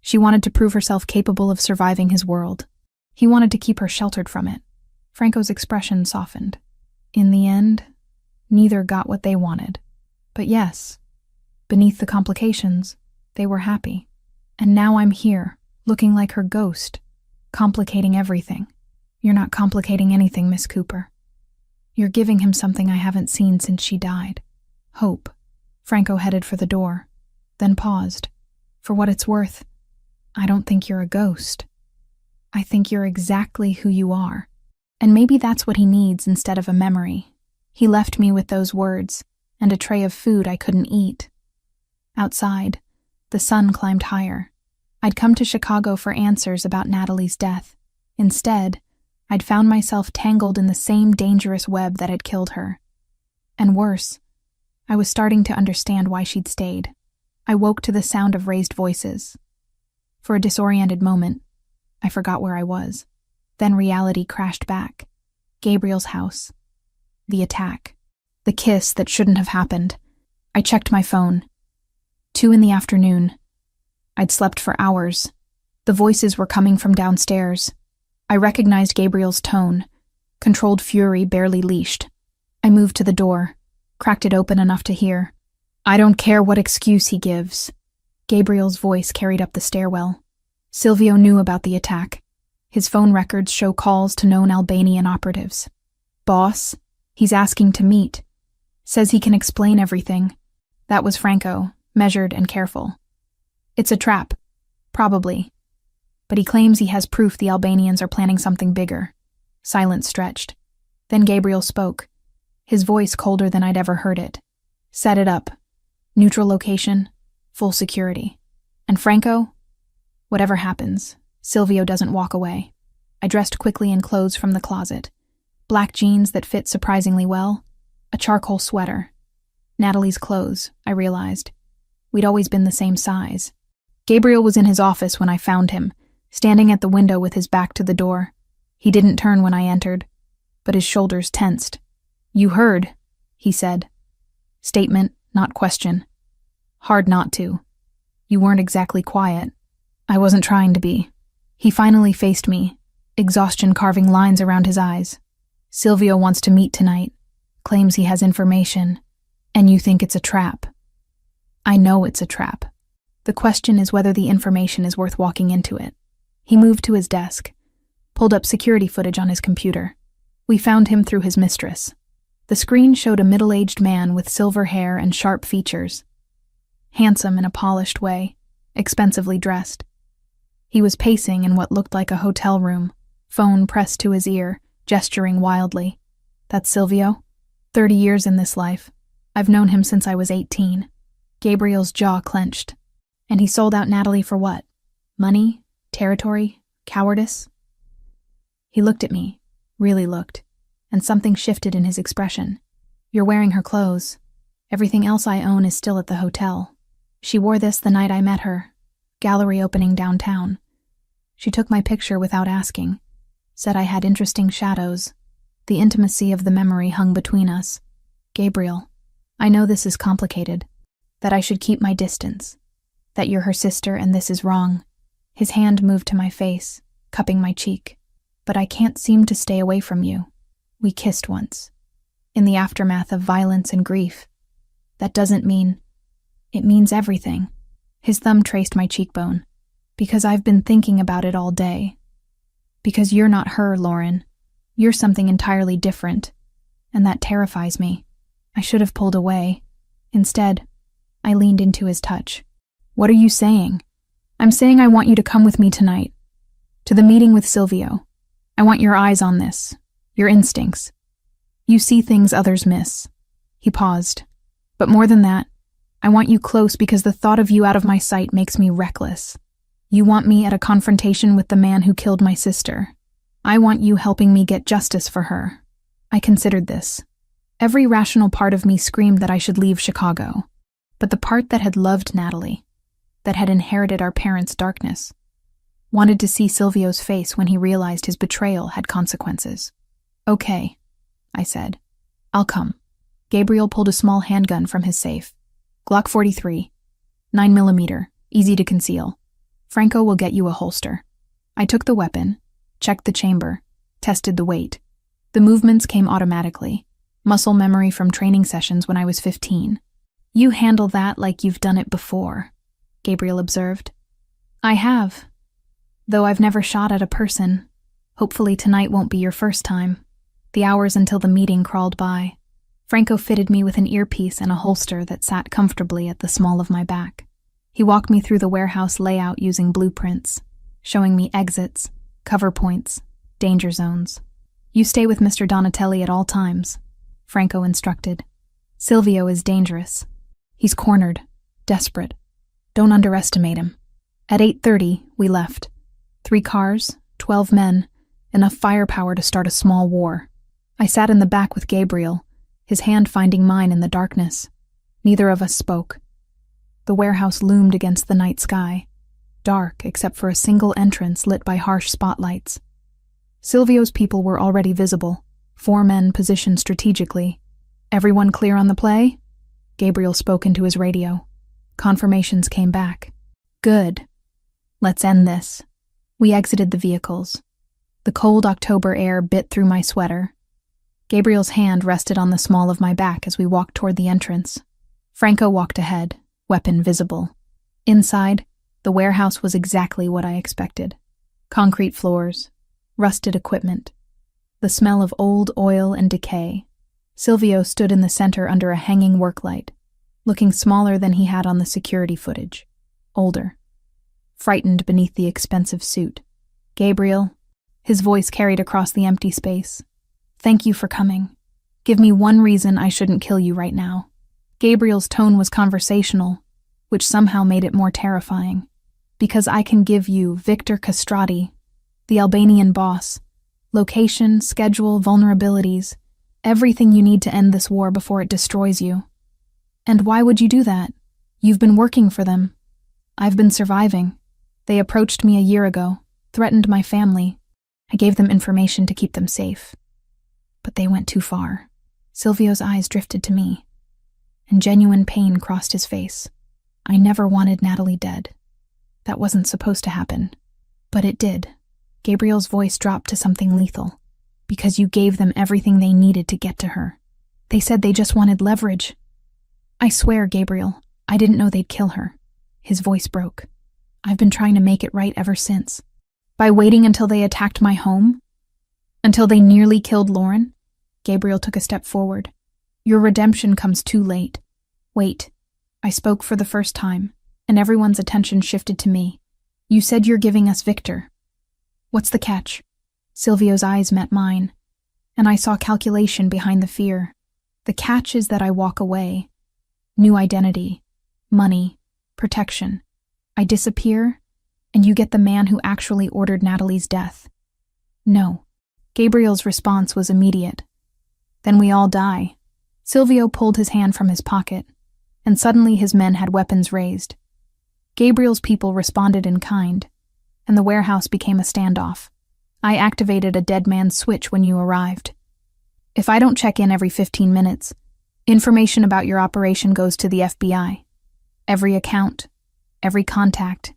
S1: She wanted to prove herself capable of surviving his world. He wanted to keep her sheltered from it. Franco's expression softened. In the end, neither got what they wanted. But yes, beneath the complications, they were happy. And now I'm here, looking like her ghost, complicating everything. You're not complicating anything, Miss Cooper. You're giving him something I haven't seen since she died. Hope. Franco headed for the door, then paused. For what it's worth, I don't think you're a ghost. I think you're exactly who you are. And maybe that's what he needs instead of a memory. He left me with those words, and a tray of food I couldn't eat. Outside, the sun climbed higher. I'd come to Chicago for answers about Natalie's death. Instead, I'd found myself tangled in the same dangerous web that had killed her. And worse, I was starting to understand why she'd stayed. I woke to the sound of raised voices. For a disoriented moment, I forgot where I was. Then reality crashed back. Gabriel's house. The attack. The kiss that shouldn't have happened. I checked my phone. 2 p.m. I'd slept for hours. The voices were coming from downstairs. I recognized Gabriel's tone. Controlled fury barely leashed. I moved to the door, cracked it open enough to hear. I don't care what excuse he gives. Gabriel's voice carried up the stairwell. Silvio knew about the attack. His phone records show calls to known Albanian operatives. Boss, he's asking to meet. Says he can explain everything. That was Franco, measured and careful. It's a trap. Probably. But he claims he has proof the Albanians are planning something bigger. Silence stretched. Then Gabriel spoke. His voice colder than I'd ever heard it. Set it up. Neutral location. Full security. And Franco? Whatever happens, Silvio doesn't walk away. I dressed quickly in clothes from the closet. Black jeans that fit surprisingly well. A charcoal sweater. Natalie's clothes, I realized. We'd always been the same size. Gabriel was in his office when I found him, standing at the window with his back to the door. He didn't turn when I entered, but his shoulders tensed. You heard, he said. Statement, not question. Hard not to. You weren't exactly quiet. I wasn't trying to be. He finally faced me, exhaustion carving lines around his eyes. Silvio wants to meet tonight, claims he has information, and you think it's a trap. I know it's a trap. The question is whether the information is worth walking into it. He moved to his desk, pulled up security footage on his computer. We found him through his mistress. The screen showed a middle-aged man with silver hair and sharp features. Handsome in a polished way, expensively dressed. He was pacing in what looked like a hotel room, phone pressed to his ear, gesturing wildly. That's Silvio? 30 years in this life. I've known him since I was 18. Gabriel's jaw clenched. And he sold out Natalie for what? Money? Territory? Cowardice? He looked at me, really looked, and something shifted in his expression. You're wearing her clothes. Everything else I own is still at the hotel. She wore this the night I met her. Gallery opening downtown. She took my picture without asking. Said I had interesting shadows. The intimacy of the memory hung between us. Gabriel, I know this is complicated. That I should keep my distance. That you're her sister and this is wrong. His hand moved to my face, cupping my cheek. But I can't seem to stay away from you. We kissed once. In the aftermath of violence and grief. That doesn't mean... It means everything. His thumb traced my cheekbone. Because I've been thinking about it all day. Because you're not her, Lauren. You're something entirely different. And that terrifies me. I should have pulled away. Instead, I leaned into his touch. What are you saying? I'm saying I want you to come with me tonight. To the meeting with Silvio. I want your eyes on this. Your instincts. You see things others miss. He paused. But more than that, I want you close because the thought of you out of my sight makes me reckless. You want me at a confrontation with the man who killed my sister. I want you helping me get justice for her. I considered this. Every rational part of me screamed that I should leave Chicago. But the part that had loved Natalie, that had inherited our parents' darkness, wanted to see Silvio's face when he realized his betrayal had consequences. Okay, I said. I'll come. Gabriel pulled a small handgun from his safe. Glock 43, 9mm, easy to conceal. Franco will get you a holster. I took the weapon, checked the chamber, tested the weight. The movements came automatically, muscle memory from training sessions when I was 15. You handle that like you've done it before, Gabriel observed. I have. Though I've never shot at a person. Hopefully tonight won't be your first time. The hours until the meeting crawled by. Franco fitted me with an earpiece and a holster that sat comfortably at the small of my back. He walked me through the warehouse layout using blueprints, showing me exits, cover points, danger zones. You stay with Mr. Donatelli at all times, Franco instructed. Silvio is dangerous. He's cornered, desperate. Don't underestimate him. At 8:30, we left. 3 cars, 12 men, enough firepower to start a small war. I sat in the back with Gabriel, his hand finding mine in the darkness. Neither of us spoke. The warehouse loomed against the night sky, dark except for a single entrance lit by harsh spotlights. Silvio's people were already visible, 4 men positioned strategically. Everyone clear on the play? Gabriel spoke into his radio. Confirmations came back. Good. Let's end this. We exited the vehicles. The cold October air bit through my sweater. Gabriel's hand rested on the small of my back as we walked toward the entrance. Franco walked ahead, weapon visible. Inside, the warehouse was exactly what I expected. Concrete floors, rusted equipment, the smell of old oil and decay. Silvio stood in the center under a hanging work light, looking smaller than he had on the security footage. Older. Frightened beneath the expensive suit. Gabriel, his voice carried across the empty space. Thank you for coming. Give me one reason I shouldn't kill you right now. Gabriel's tone was conversational, which somehow made it more terrifying. Because I can give you Victor Castrati, the Albanian boss, location, schedule, vulnerabilities, everything you need to end this war before it destroys you. And why would you do that? You've been working for them. I've been surviving. They approached me a year ago, threatened my family. I gave them information to keep them safe. But they went too far. Silvio's eyes drifted to me, and genuine pain crossed his face. I never wanted Natalie dead. That wasn't supposed to happen. But it did. Gabriel's voice dropped to something lethal. Because you gave them everything they needed to get to her. They said they just wanted leverage. I swear, Gabriel, I didn't know they'd kill her. His voice broke. I've been trying to make it right ever since. By waiting until they attacked my home? Until they nearly killed Lauren? Gabriel took a step forward. Your redemption comes too late. Wait. I spoke for the first time, and everyone's attention shifted to me. You said you're giving us Victor. What's the catch? Silvio's eyes met mine, and I saw calculation behind the fear. The catch is that I walk away. New identity, money, protection. I disappear, and you get the man who actually ordered Natalie's death. No. Gabriel's response was immediate. Then we all die. Silvio pulled his hand from his pocket, and suddenly his men had weapons raised. Gabriel's people responded in kind, and the warehouse became a standoff. I activated a dead man's switch when you arrived. If I don't check in every 15 minutes, information about your operation goes to the FBI. Every account, every contact,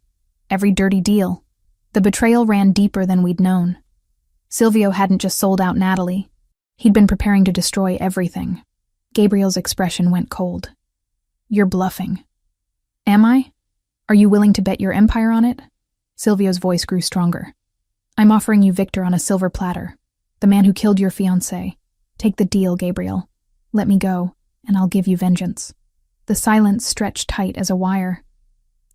S1: every dirty deal. The betrayal ran deeper than we'd known. Silvio hadn't just sold out Natalie. He'd been preparing to destroy everything. Gabriel's expression went cold. You're bluffing. Am I? Are you willing to bet your empire on it? Silvio's voice grew stronger. I'm offering you Victor on a silver platter. The man who killed your fiancée. Take the deal, Gabriel. Let me go, and I'll give you vengeance. The silence stretched tight as a wire.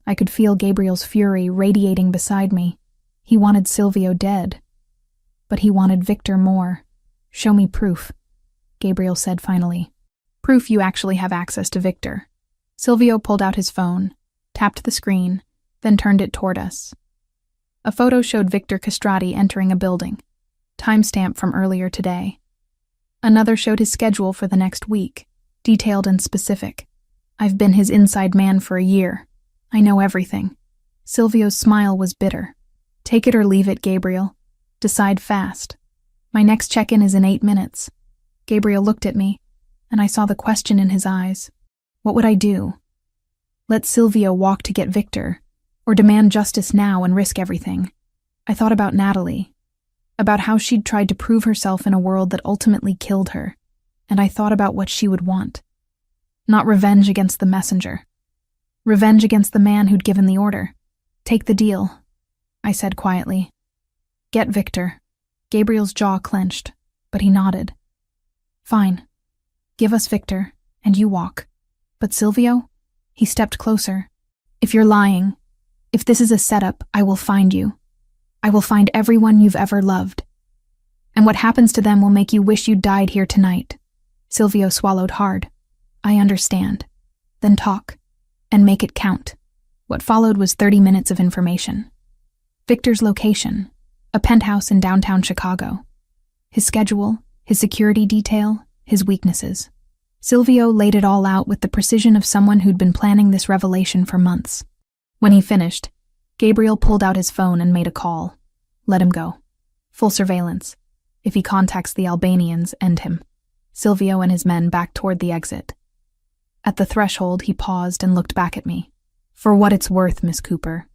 S1: I could feel Gabriel's fury radiating beside me. He wanted Silvio dead. But he wanted Victor more. Show me proof, Gabriel said finally. Proof you actually have access to Victor. Silvio pulled out his phone, tapped the screen, then turned it toward us. A photo showed Victor Castrati entering a building, timestamp from earlier today. Another showed his schedule for the next week, detailed and specific. I've been his inside man for a year. I know everything. Silvio's smile was bitter. Take it or leave it, Gabriel. Decide fast. My next check-in is in 8 minutes. Gabriel looked at me, and I saw the question in his eyes. What would I do? Let Silvio walk to get Victor, or demand justice now and risk everything? I thought about Natalie, about how she'd tried to prove herself in a world that ultimately killed her, and I thought about what she would want. Not revenge against the messenger. Revenge against the man who'd given the order. Take the deal, I said quietly. Get Victor. Gabriel's jaw clenched, but he nodded. Fine. Give us Victor, and you walk. But Silvio? He stepped closer. If you're lying, if this is a setup, I will find you. I will find everyone you've ever loved. And what happens to them will make you wish you died here tonight. Silvio swallowed hard. I understand. Then talk, and make it count. What followed was 30 minutes of information. Victor's location, a penthouse in downtown Chicago. His schedule, his security detail, his weaknesses. Silvio laid it all out with the precision of someone who'd been planning this revelation for months. When he finished, Gabriel pulled out his phone and made a call. Let him go. Full surveillance. If he contacts the Albanians, end him. Silvio and his men backed toward the exit. At the threshold, he paused and looked back at me. For what it's worth, Miss Cooper,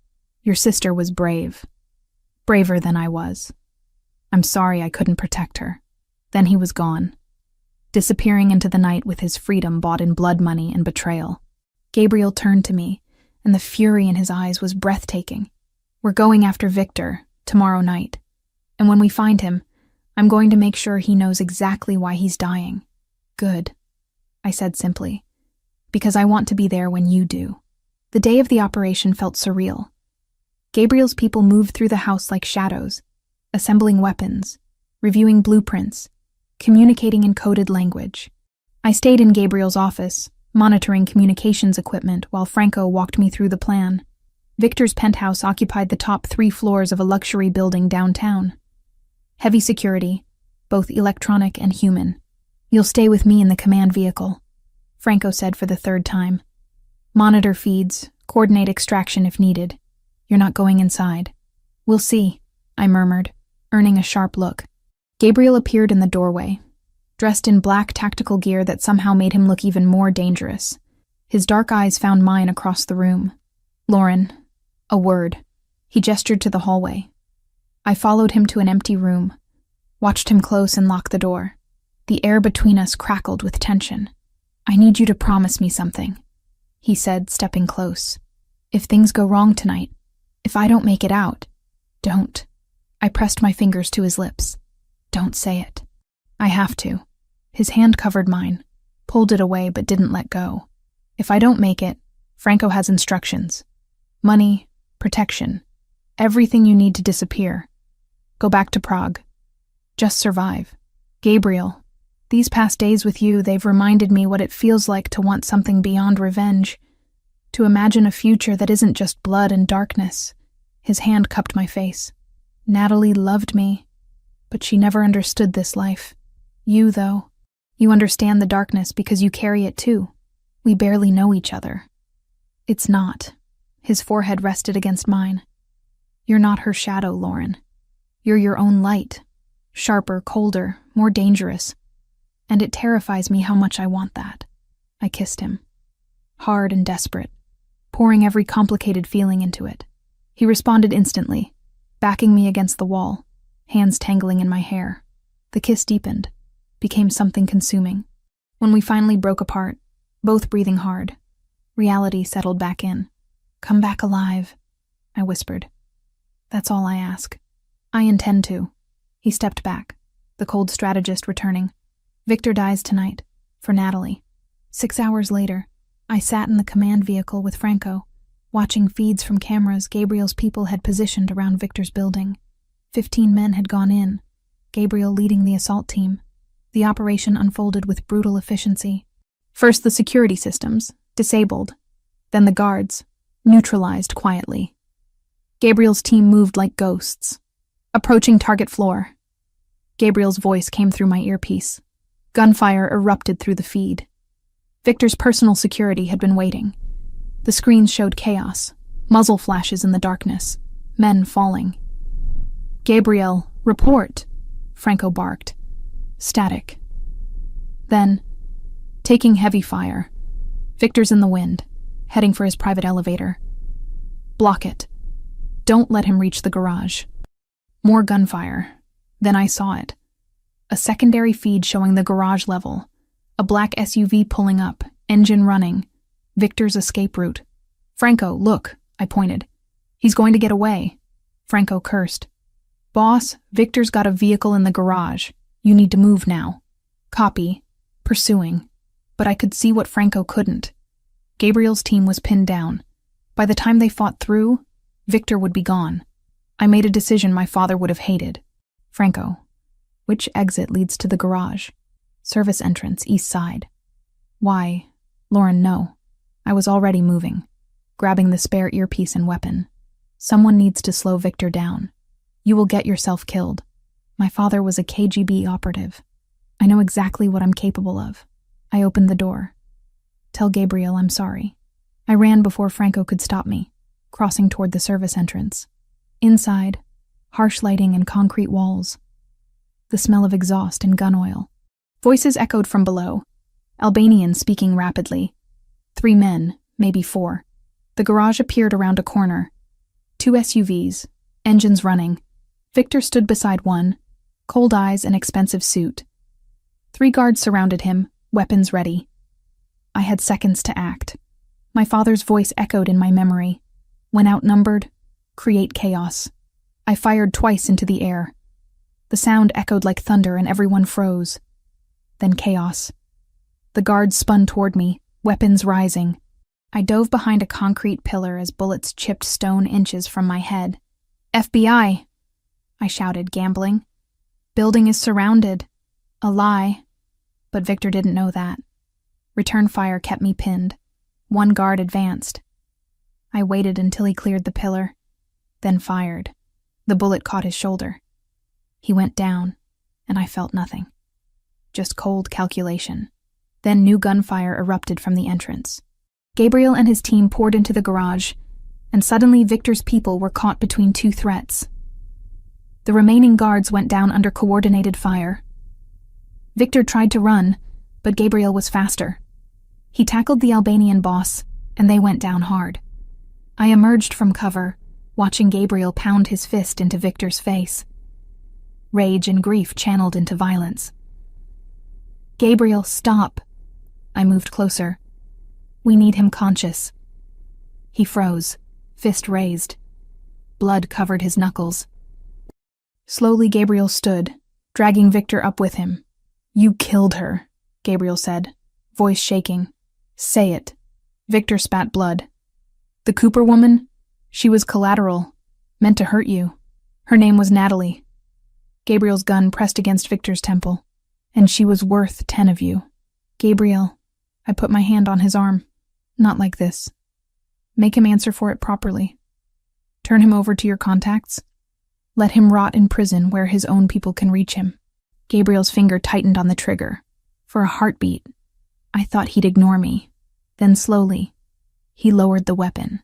S1: your sister was brave. Braver than I was. I'm sorry I couldn't protect her. Then he was gone, disappearing into the night with his freedom bought in blood money and betrayal. Gabriel turned to me, and the fury in his eyes was breathtaking. We're going after Victor tomorrow night, and when we find him, I'm going to make sure he knows exactly why he's dying. Good, I said simply, because I want to be there when you do. The day of the operation felt surreal. Gabriel's people moved through the house like shadows, assembling weapons, reviewing blueprints, communicating in coded language. I stayed in Gabriel's office, monitoring communications equipment while Franco walked me through the plan. Victor's penthouse occupied the top 3 floors of a luxury building downtown. Heavy security, both electronic and human. You'll stay with me in the command vehicle, Franco said for the 3rd time. Monitor feeds, coordinate extraction if needed. You're not going inside. We'll see, I murmured, earning a sharp look. Gabriel appeared in the doorway, dressed in black tactical gear that somehow made him look even more dangerous. His dark eyes found mine across the room. Lauren, a word. He gestured to the hallway. I followed him to an empty room, watched him close and lock the door. The air between us crackled with tension. I need you to promise me something, he said, stepping close. If things go wrong tonight, if I don't make it out, don't. I pressed my fingers to his lips. Don't say it. I have to. His hand covered mine, pulled it away but didn't let go. If I don't make it, Franco has instructions. Money, protection, everything you need to disappear. Go back to Prague. Just survive. Gabriel, these past days with you, they've reminded me what it feels like to want something beyond revenge, to imagine a future that isn't just blood and darkness. His hand cupped my face. Natalie loved me, but she never understood this life. You, though, you understand the darkness because you carry it too. We barely know each other. It's not. His forehead rested against mine. You're not her shadow, Lauren. You're your own light. Sharper, colder, more dangerous. And it terrifies me how much I want that. I kissed him. Hard and desperate, pouring every complicated feeling into it. He responded instantly, backing me against the wall, hands tangling in my hair. The kiss deepened, became something consuming. When we finally broke apart, both breathing hard, reality settled back in. Come back alive, I whispered. That's all I ask. I intend to. He stepped back, the cold strategist returning. Victor dies tonight, for Natalie. 6 hours later, I sat in the command vehicle with Franco, watching feeds from cameras Gabriel's people had positioned around Victor's building. 15 men had gone in, Gabriel leading the assault team. The operation unfolded with brutal efficiency. First the security systems, disabled. Then the guards, neutralized quietly. Gabriel's team moved like ghosts. Approaching target floor. Gabriel's voice came through my earpiece. Gunfire erupted through the feed. Victor's personal security had been waiting. The screens showed chaos, muzzle flashes in the darkness, men falling. Gabriel, report, Franco barked. Static. Then, taking heavy fire. Victor's in the wind, heading for his private elevator. Block it. Don't let him reach the garage. More gunfire. Then I saw it. A secondary feed showing the garage level. A black SUV pulling up, engine running. Victor's escape route. Franco, look, I pointed. He's going to get away. Franco cursed. Boss, Victor's got a vehicle in the garage. You need to move now. Copy. Pursuing. But I could see what Franco couldn't. Gabriel's team was pinned down. By the time they fought through, Victor would be gone. I made a decision my father would have hated. Franco, which exit leads to the garage? Service entrance, east side. Why? Lauren, no. I was already moving, grabbing the spare earpiece and weapon. Someone needs to slow Victor down. You will get yourself killed. My father was a KGB operative. I know exactly what I'm capable of. I opened the door. Tell Gabriel I'm sorry. I ran before Franco could stop me, crossing toward the service entrance. Inside, harsh lighting and concrete walls. The smell of exhaust and gun oil. Voices echoed from below. Albanians speaking rapidly. 3 men, maybe 4. The garage appeared around a corner. 2 SUVs, engines running. Victor stood beside one, cold eyes and expensive suit. 3 guards surrounded him, weapons ready. I had seconds to act. My father's voice echoed in my memory. When outnumbered, create chaos. I fired twice into the air. The sound echoed like thunder and everyone froze. Then chaos. The guards spun toward me, weapons rising. I dove behind a concrete pillar as bullets chipped stone inches from my head. FBI! I shouted, gambling. Building is surrounded. A lie. But Victor didn't know that. Return fire kept me pinned. 1 guard advanced. I waited until he cleared the pillar, then fired. The bullet caught his shoulder. He went down, and I felt nothing. Just cold calculation. Then new gunfire erupted from the entrance. Gabriel and his team poured into the garage, and suddenly Victor's people were caught between 2 threats. The remaining guards went down under coordinated fire. Victor tried to run, but Gabriel was faster. He tackled the Albanian boss, and they went down hard. I emerged from cover, watching Gabriel pound his fist into Victor's face. Rage and grief channeled into violence. Gabriel, stop. I moved closer. We need him conscious. He froze, fist raised. Blood covered his knuckles. Slowly Gabriel stood, dragging Victor up with him. You killed her, Gabriel said, voice shaking. Say it. Victor spat blood. The Cooper woman? She was collateral, meant to hurt you. Her name was Natalie. Gabriel's gun pressed against Victor's temple. And she was worth 10 of you. Gabriel, I put my hand on his arm. Not like this. Make him answer for it properly. Turn him over to your contacts. Let him rot in prison where his own people can reach him. Gabriel's finger tightened on the trigger. For a heartbeat, I thought he'd ignore me. Then slowly, he lowered the weapon.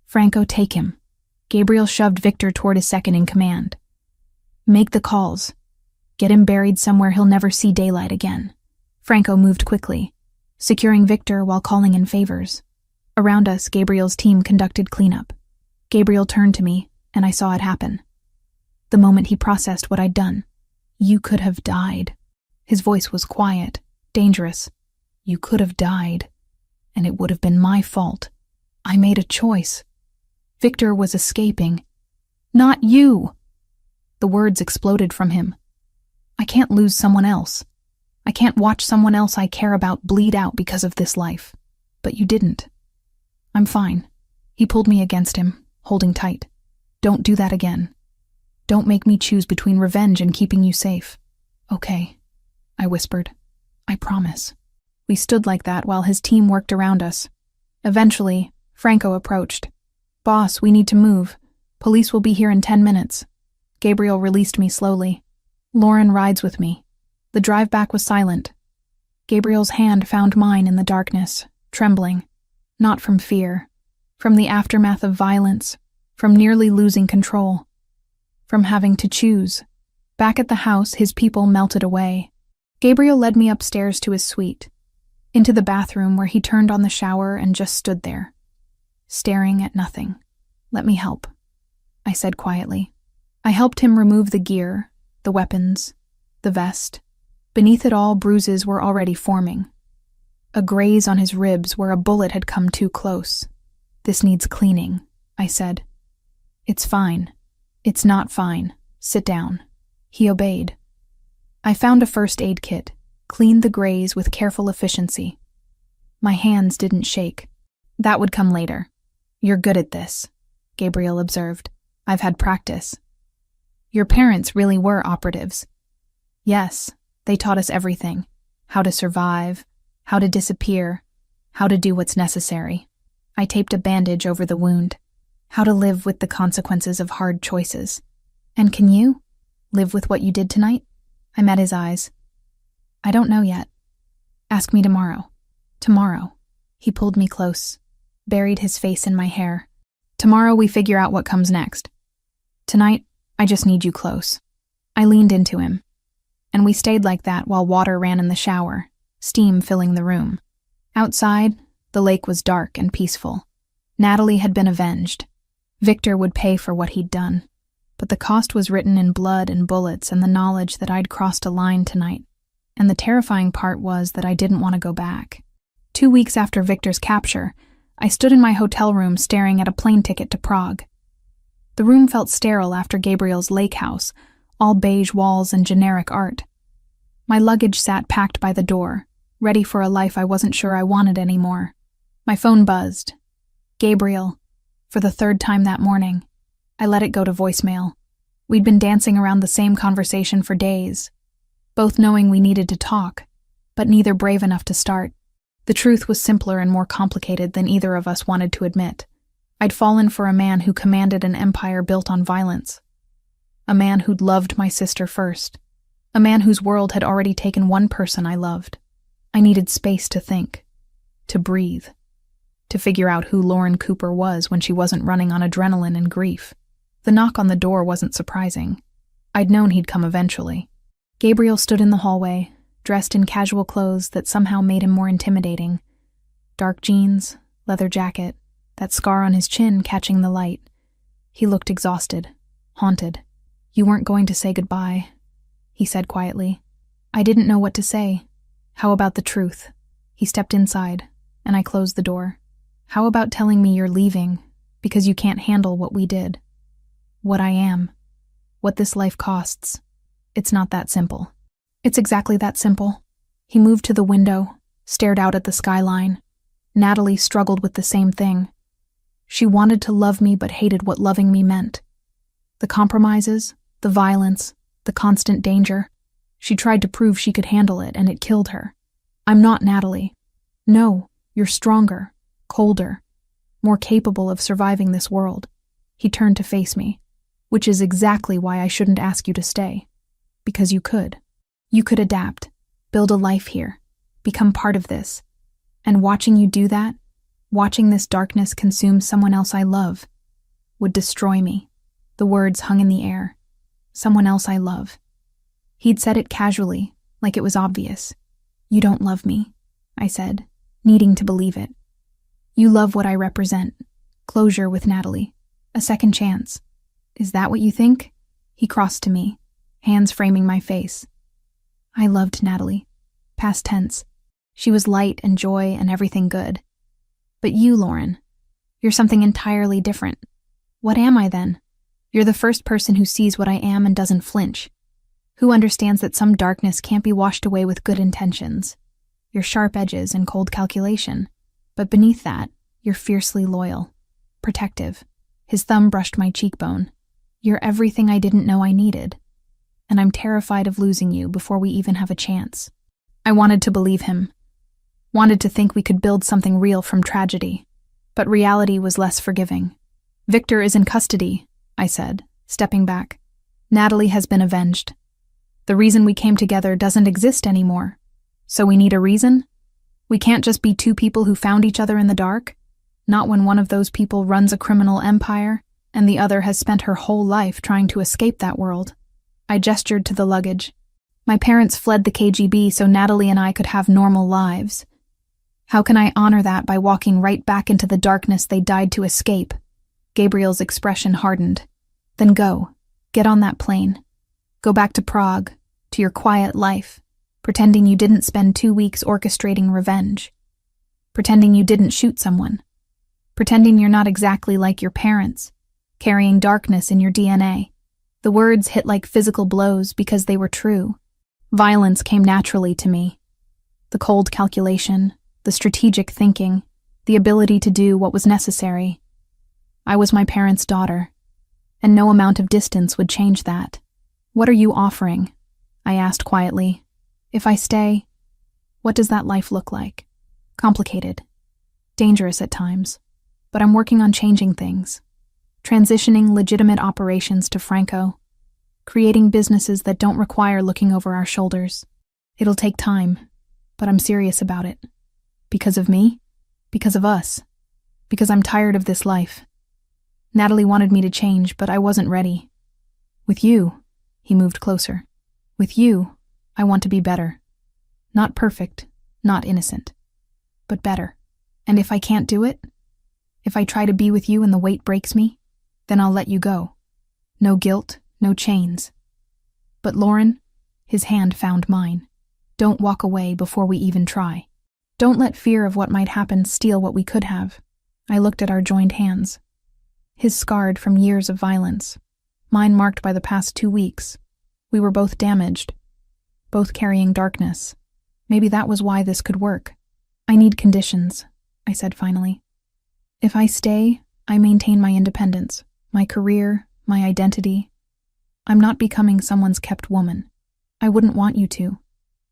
S1: "Franco, take him." Gabriel shoved Victor toward his second-in-command. "Make the calls. Get him buried somewhere he'll never see daylight again." Franco moved quickly, securing Victor while calling in favors. Around us, Gabriel's team conducted cleanup. Gabriel turned to me, and I saw it happen. The moment he processed what I'd done. "You could have died." His voice was quiet, dangerous. "You could have died, and it would have been my fault. I made a choice. Victor was escaping. Not you!" The words exploded from him. "I can't lose someone else. I can't watch someone else I care about bleed out because of this life. But you didn't. I'm fine." He pulled me against him, holding tight. "Don't do that again. Don't make me choose between revenge and keeping you safe." "Okay," I whispered. "I promise." We stood like that while his team worked around us. Eventually, Franco approached. "Boss, we need to move. Police will be here in 10 minutes. Gabriel released me slowly. "Lauren rides with me." The drive back was silent. Gabriel's hand found mine in the darkness, trembling. Not from fear, from the aftermath of violence, from nearly losing control, from having to choose. Back at the house, his people melted away. Gabriel led me upstairs to his suite, into the bathroom where he turned on the shower and just stood there, staring at nothing. "Let me help," I said quietly. I helped him remove the gear, the weapons, the vest. Beneath it all, bruises were already forming. A graze on his ribs where a bullet had come too close. "This needs cleaning," I said. "It's fine." "It's not fine. Sit down." He obeyed. I found a first aid kit, cleaned the graze with careful efficiency. My hands didn't shake. "That would come later. You're good at this," Gabriel observed. "I've had practice." "Your parents really were operatives." "Yes, they taught us everything. How to survive, how to disappear, how to do what's necessary." I taped a bandage over the wound. "How to live with the consequences of hard choices." "And can you live with what you did tonight?" I met his eyes. "I don't know yet. Ask me tomorrow." "Tomorrow." He pulled me close, buried his face in my hair. "Tomorrow we figure out what comes next. Tonight, I just need you close." I leaned into him, and we stayed like that while water ran in the shower, steam filling the room. Outside, the lake was dark and peaceful. Natalie had been avenged. Victor would pay for what he'd done. But the cost was written in blood and bullets and the knowledge that I'd crossed a line tonight. And the terrifying part was that I didn't want to go back. 2 weeks after Victor's capture, I stood in my hotel room staring at a plane ticket to Prague. The room felt sterile after Gabriel's lake house, all beige walls and generic art. My luggage sat packed by the door, ready for a life I wasn't sure I wanted anymore. My phone buzzed. "Gabriel," for the 3rd time that morning. I let it go to voicemail. We'd been dancing around the same conversation for days, both knowing we needed to talk, but neither brave enough to start. The truth was simpler and more complicated than either of us wanted to admit. I'd fallen for a man who commanded an empire built on violence. A man who'd loved my sister first. A man whose world had already taken one person I loved. I needed space to think, to breathe, to figure out who Lauren Cooper was when she wasn't running on adrenaline and grief. The knock on the door wasn't surprising. I'd known he'd come eventually. Gabriel stood in the hallway, dressed in casual clothes that somehow made him more intimidating. Dark jeans, leather jacket, that scar on his chin catching the light. He looked exhausted, haunted. "You weren't going to say goodbye," he said quietly. I didn't know what to say. "How about the truth?" He stepped inside, and I closed the door. "How about telling me you're leaving because you can't handle what we did? What I am, what this life costs. It's not that simple." "It's exactly that simple." He moved to the window, stared out at the skyline. Natalie struggled with the same thing. She wanted to love me but hated what loving me meant. The compromises, the violence, the constant danger. She tried to prove she could handle it, and it killed her. "I'm not Natalie. No, you're stronger, colder, more capable of surviving this world." He turned to face me. "Which is exactly why I shouldn't ask you to stay. Because you could. You could adapt, build a life here, become part of this. And watching you do that, Watching this darkness consume someone else I love would destroy me. The words hung in the air. Someone else I love. He'd said it casually, like it was obvious. You don't love me, I said, needing to believe it. You love what I represent. Closure with Natalie. A second chance. Is that what you think? He crossed to me, hands framing my face. I loved Natalie. Past tense. She was light and joy and everything good. But you, Lauren, you're something entirely different. What am I then? You're the first person who sees what I am and doesn't flinch. Who understands that some darkness can't be washed away with good intentions. Your sharp edges and cold calculation. But beneath that, you're fiercely loyal. Protective. His thumb brushed my cheekbone. You're everything I didn't know I needed. And I'm terrified of losing you before we even have a chance. I wanted to believe him. Wanted to think we could build something real from tragedy. But reality was less forgiving. Victor is in custody, I said, stepping back. Natalie has been avenged. The reason we came together doesn't exist anymore. So we need a reason? We can't just be two people who found each other in the dark. Not when one of those people runs a criminal empire, and the other has spent her whole life trying to escape that world. I gestured to the luggage. My parents fled the KGB so Natalie and I could have normal lives. How can I honor that by walking right back into the darkness they died to escape? Gabriel's expression hardened. Then go. Get on that plane. Go back to Prague, to your quiet life, pretending you didn't spend 2 weeks orchestrating revenge. Pretending you didn't shoot someone. Pretending you're not exactly like your parents, carrying darkness in your DNA. The words hit like physical blows because they were true. Violence came naturally to me. The cold calculation, the strategic thinking, the ability to do what was necessary. I was my parents' daughter, and no amount of distance would change that. What are you offering? I asked quietly. If I stay, what does that life look like? Complicated. Dangerous at times. But I'm working on changing things. Transitioning legitimate operations to Franco. Creating businesses that don't require looking over our shoulders. It'll take time, but I'm serious about it. Because of me? Because of us. Because I'm tired of this life. Natalie wanted me to change, but I wasn't ready. With you, he moved closer. With you, I want to be better. Not perfect, not innocent, but better. And if I can't do it, if I try to be with you and the weight breaks me, then I'll let you go. No guilt, no chains. But Lauren, his hand found mine. Don't walk away before we even try. Don't let fear of what might happen steal what we could have. I looked at our joined hands. His scarred from years of violence. Mine marked by the past 2 weeks. We were both damaged. Both carrying darkness. Maybe that was why this could work. I need conditions, I said finally. If I stay, I maintain my independence, my career, my identity. I'm not becoming someone's kept woman. I wouldn't want you to.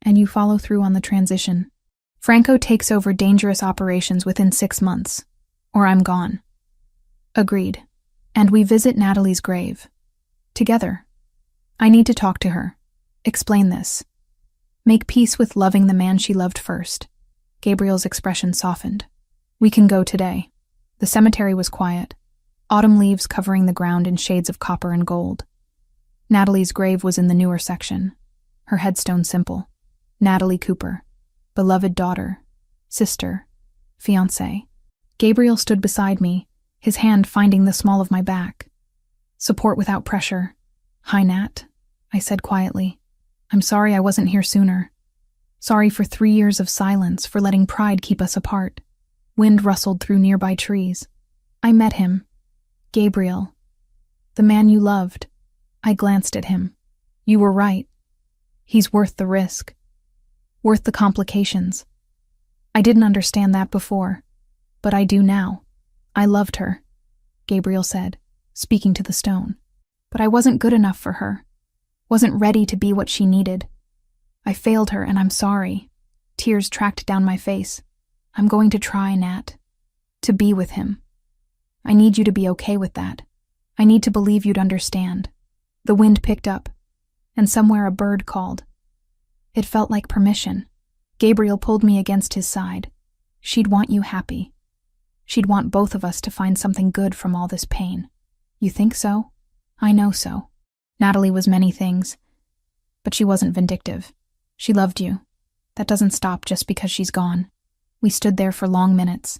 S1: And you follow through on the transition. Franco takes over dangerous operations within 6 months. Or I'm gone. Agreed. And we visit Natalie's grave. Together. I need to talk to her. Explain this. Make peace with loving the man she loved first. Gabriel's expression softened. We can go today. The cemetery was quiet. Autumn leaves covering the ground in shades of copper and gold. Natalie's grave was in the newer section. Her headstone simple. Natalie Cooper. Beloved daughter. Sister. Fiancé. Gabriel stood beside me, his hand finding the small of my back. Support without pressure. Hi, Nat, I said quietly. I'm sorry I wasn't here sooner. Sorry for 3 years of silence, for letting pride keep us apart. Wind rustled through nearby trees. I met him. Gabriel. The man you loved. I glanced at him. You were right. He's worth the risk. Worth the complications. I didn't understand that before, but I do now. I loved her, Gabriel said, speaking to the stone. But I wasn't good enough for her. Wasn't ready to be what she needed. I failed her, and I'm sorry. Tears tracked down my face. I'm going to try, Nat. To be with him. I need you to be okay with that. I need to believe you'd understand. The wind picked up, and somewhere a bird called. It felt like permission. Gabriel pulled me against his side. She'd want you happy. She'd want both of us to find something good from all this pain. You think so? I know so. Natalie was many things, but she wasn't vindictive. She loved you. That doesn't stop just because she's gone. We stood there for long minutes.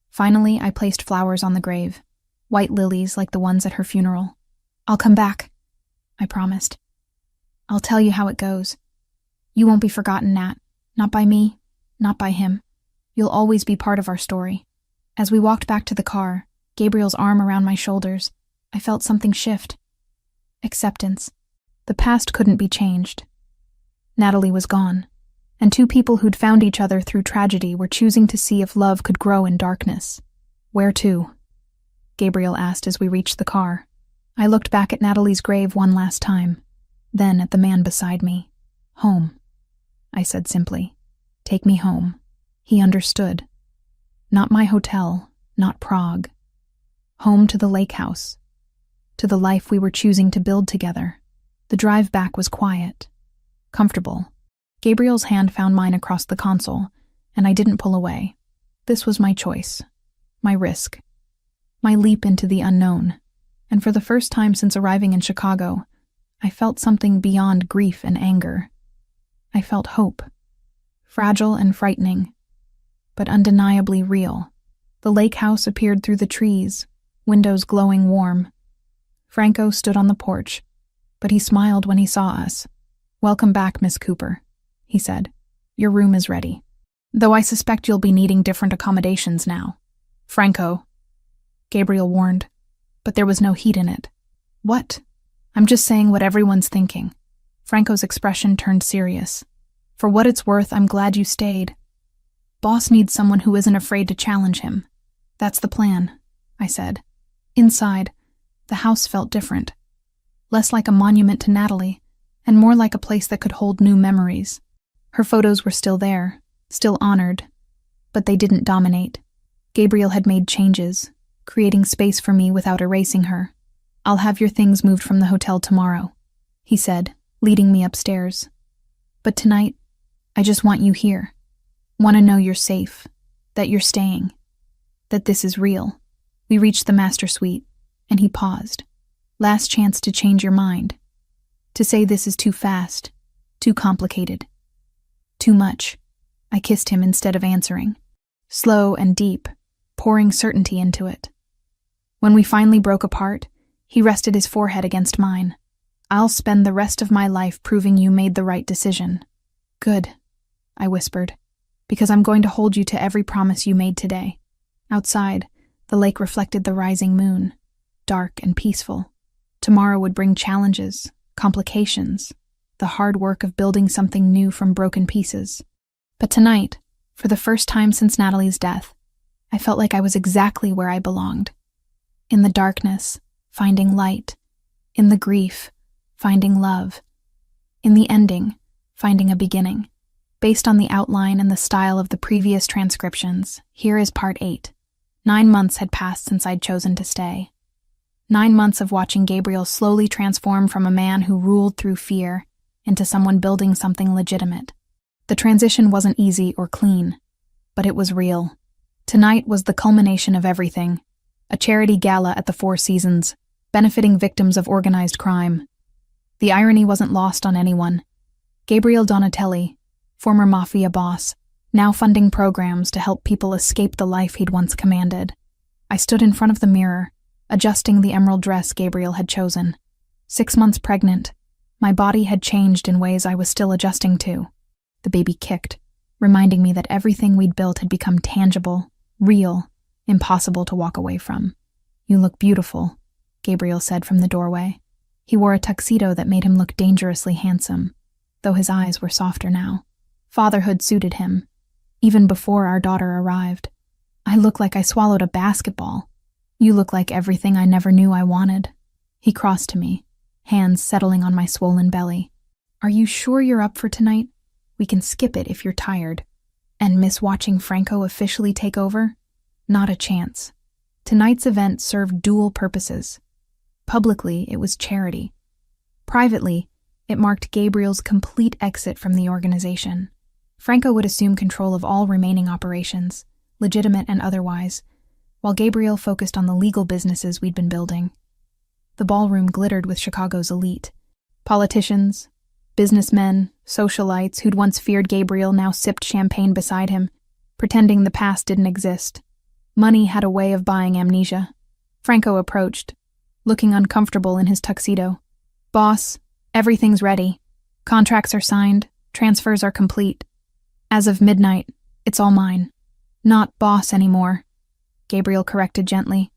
S1: Finally, I placed flowers on the grave, white lilies like the ones at her funeral. I'll come back, I promised. I'll tell you how it goes. You won't be forgotten, Nat. Not by me, not by him. You'll always be part of our story. As we walked back to the car, Gabriel's arm around my shoulders, I felt something shift. Acceptance. The past couldn't be changed. Natalie was gone, and two people who'd found each other through tragedy were choosing to see if love could grow in darkness. Where to? Gabriel asked as we reached the car. I looked back at Natalie's grave one last time, then at the man beside me. Home, I said simply. Take me home. He understood. Not my hotel, not Prague. Home to the lake house, to the life we were choosing to build together. The drive back was quiet, comfortable. Gabriel's hand found mine across the console, and I didn't pull away. This was my choice, my risk, my leap into the unknown. And for the first time since arriving in Chicago, I felt something beyond grief and anger. I felt hope, fragile and frightening, but undeniably real. The lake house appeared through the trees, windows glowing warm. Franco stood on the porch, but he smiled when he saw us. Welcome back, Miss Cooper, he said. Your room is ready. Though I suspect you'll be needing different accommodations now. Franco, Gabriel warned, but there was no heat in it. What? I'm just saying what everyone's thinking. Franco's expression turned serious. For what it's worth, I'm glad you stayed. Boss needs someone who isn't afraid to challenge him. That's the plan, I said. Inside, the house felt different. Less like a monument to Natalie, and more like a place that could hold new memories. Her photos were still there, still honored, but they didn't dominate. Gabriel had made changes, creating space for me without erasing her. I'll have your things moved from the hotel tomorrow, he said, leading me upstairs. But tonight, I just want you here. Want to know you're safe, that you're staying, that this is real. We reached the master suite, and he paused. Last chance to change your mind. To say this is too fast, too complicated, too much. I kissed him instead of answering. Slow and deep, pouring certainty into it. When we finally broke apart, he rested his forehead against mine. I'll spend the rest of my life proving you made the right decision. Good, I whispered, because I'm going to hold you to every promise you made today. Outside, the lake reflected the rising moon, dark and peaceful. Tomorrow would bring challenges, complications, the hard work of building something new from broken pieces. But tonight, for the first time since Natalie's death, I felt like I was exactly where I belonged. In the darkness, finding light. In the grief, finding love. In the ending, finding a beginning. Based on the outline and the style of the previous transcriptions, here is part 8. 9 months had passed since I'd chosen to stay. 9 months of watching Gabriel slowly transform from a man who ruled through fear into someone building something legitimate. The transition wasn't easy or clean, but it was real. Tonight was the culmination of everything. A charity gala at the Four Seasons, benefiting victims of organized crime. The irony wasn't lost on anyone. Gabriel Donatelli, former Mafia boss, now funding programs to help people escape the life he'd once commanded. I stood in front of the mirror, adjusting the emerald dress Gabriel had chosen. 6 months pregnant, my body had changed in ways I was still adjusting to. The baby kicked, reminding me that everything we'd built had become tangible, real, impossible to walk away from. You look beautiful, Gabriel said from the doorway. He wore a tuxedo that made him look dangerously handsome, though his eyes were softer now. Fatherhood suited him, even before our daughter arrived. I look like I swallowed a basketball. You look like everything I never knew I wanted. He crossed to me, hands settling on my swollen belly. Are you sure you're up for tonight? We can skip it if you're tired. And miss watching Franco officially take over? Not a chance. Tonight's event served dual purposes. Publicly, it was charity. Privately, it marked Gabriel's complete exit from the organization. Franco would assume control of all remaining operations, legitimate and otherwise, while Gabriel focused on the legal businesses we'd been building. The ballroom glittered with Chicago's elite. Politicians, businessmen, socialites who'd once feared Gabriel now sipped champagne beside him, pretending the past didn't exist. Money had a way of buying amnesia. Franco approached, looking uncomfortable in his tuxedo. "Boss, everything's ready. Contracts are signed, transfers are complete. As of midnight, it's all mine. Not boss anymore," Gabriel corrected gently.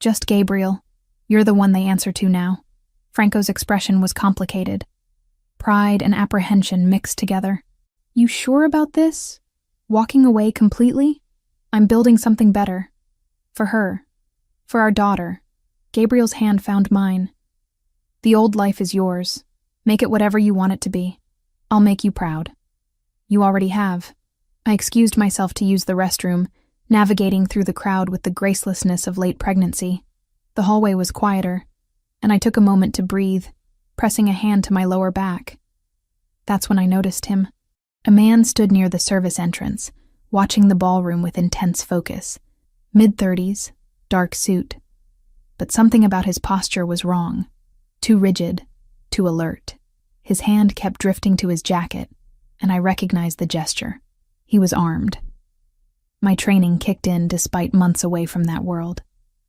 S1: "Just Gabriel. You're the one they answer to now." Franco's expression was complicated. Pride and apprehension mixed together. "You sure about this? Walking away completely? I'm building something better. For her. For our daughter." Gabriel's hand found mine. "The old life is yours. Make it whatever you want it to be. I'll make you proud." "You already have." I excused myself to use the restroom, navigating through the crowd with the gracelessness of late pregnancy. The hallway was quieter, and I took a moment to breathe, pressing a hand to my lower back. That's when I noticed him. A man stood near the service entrance, watching the ballroom with intense focus. Mid-30s, dark suit. But something about his posture was wrong. Too rigid, too alert. His hand kept drifting to his jacket, and I recognized the gesture. He was armed. My training kicked in despite months away from that world.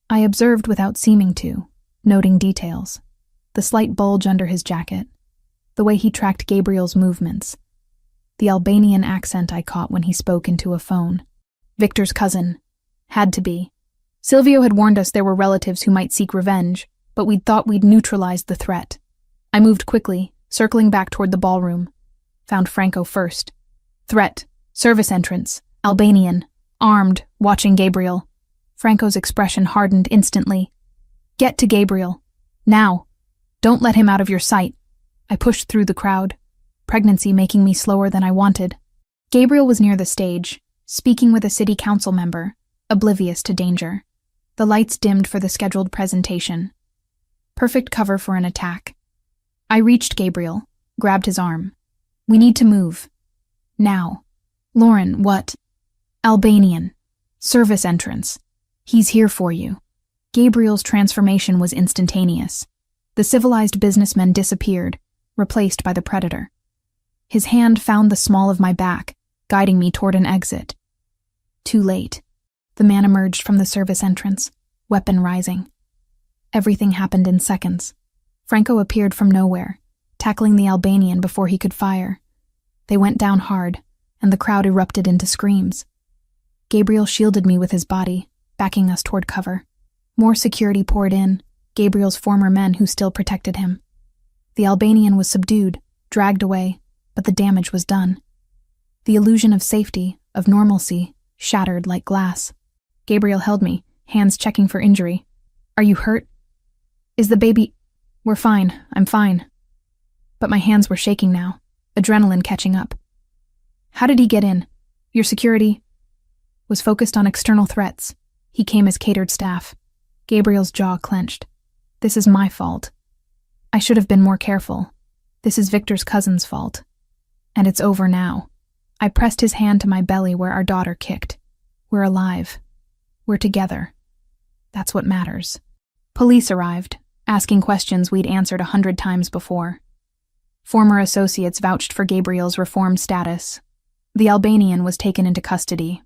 S1: I observed without seeming to, noting details. The slight bulge under his jacket, the way he tracked Gabriel's movements, the Albanian accent I caught when he spoke into a phone. Victor's cousin. Had to be. Silvio had warned us there were relatives who might seek revenge, but we'd thought we'd neutralized the threat. I moved quickly, circling back toward the ballroom. Found Franco first. Threat. Service entrance. Albanian. Armed. Watching Gabriel. Franco's expression hardened instantly. "Get to Gabriel. Now. Don't let him out of your sight." I pushed through the crowd, pregnancy making me slower than I wanted. Gabriel was near the stage, speaking with a city council member, oblivious to danger. The lights dimmed for the scheduled presentation. Perfect cover for an attack. I reached Gabriel, grabbed his arm. "We need to move. Now." "Lauren, what?" "Albanian. Service entrance. He's here for you." Gabriel's transformation was instantaneous. The civilized businessman disappeared, replaced by the predator. His hand found the small of my back, guiding me toward an exit. Too late. The man emerged from the service entrance, weapon rising. Everything happened in seconds. Franco appeared from nowhere, tackling the Albanian before he could fire. They went down hard, and the crowd erupted into screams. Gabriel shielded me with his body, backing us toward cover. More security poured in, Gabriel's former men who still protected him. The Albanian was subdued, dragged away, but the damage was done. The illusion of safety, of normalcy, shattered like glass. Gabriel held me, hands checking for injury. "Are you hurt? Is the baby—" "We're fine, I'm fine." But my hands were shaking now, adrenaline catching up. "How did he get in? Your security?" Was focused on external threats. He came as catered staff. Gabriel's jaw clenched. "This is my fault. I should have been more careful. This is Victor's cousin's fault. And it's over now." I pressed his hand to my belly where our daughter kicked. "We're alive. We're together. That's what matters." Police arrived, asking questions we'd answered 100 times before. Former associates vouched for Gabriel's reformed status. The Albanian was taken into custody,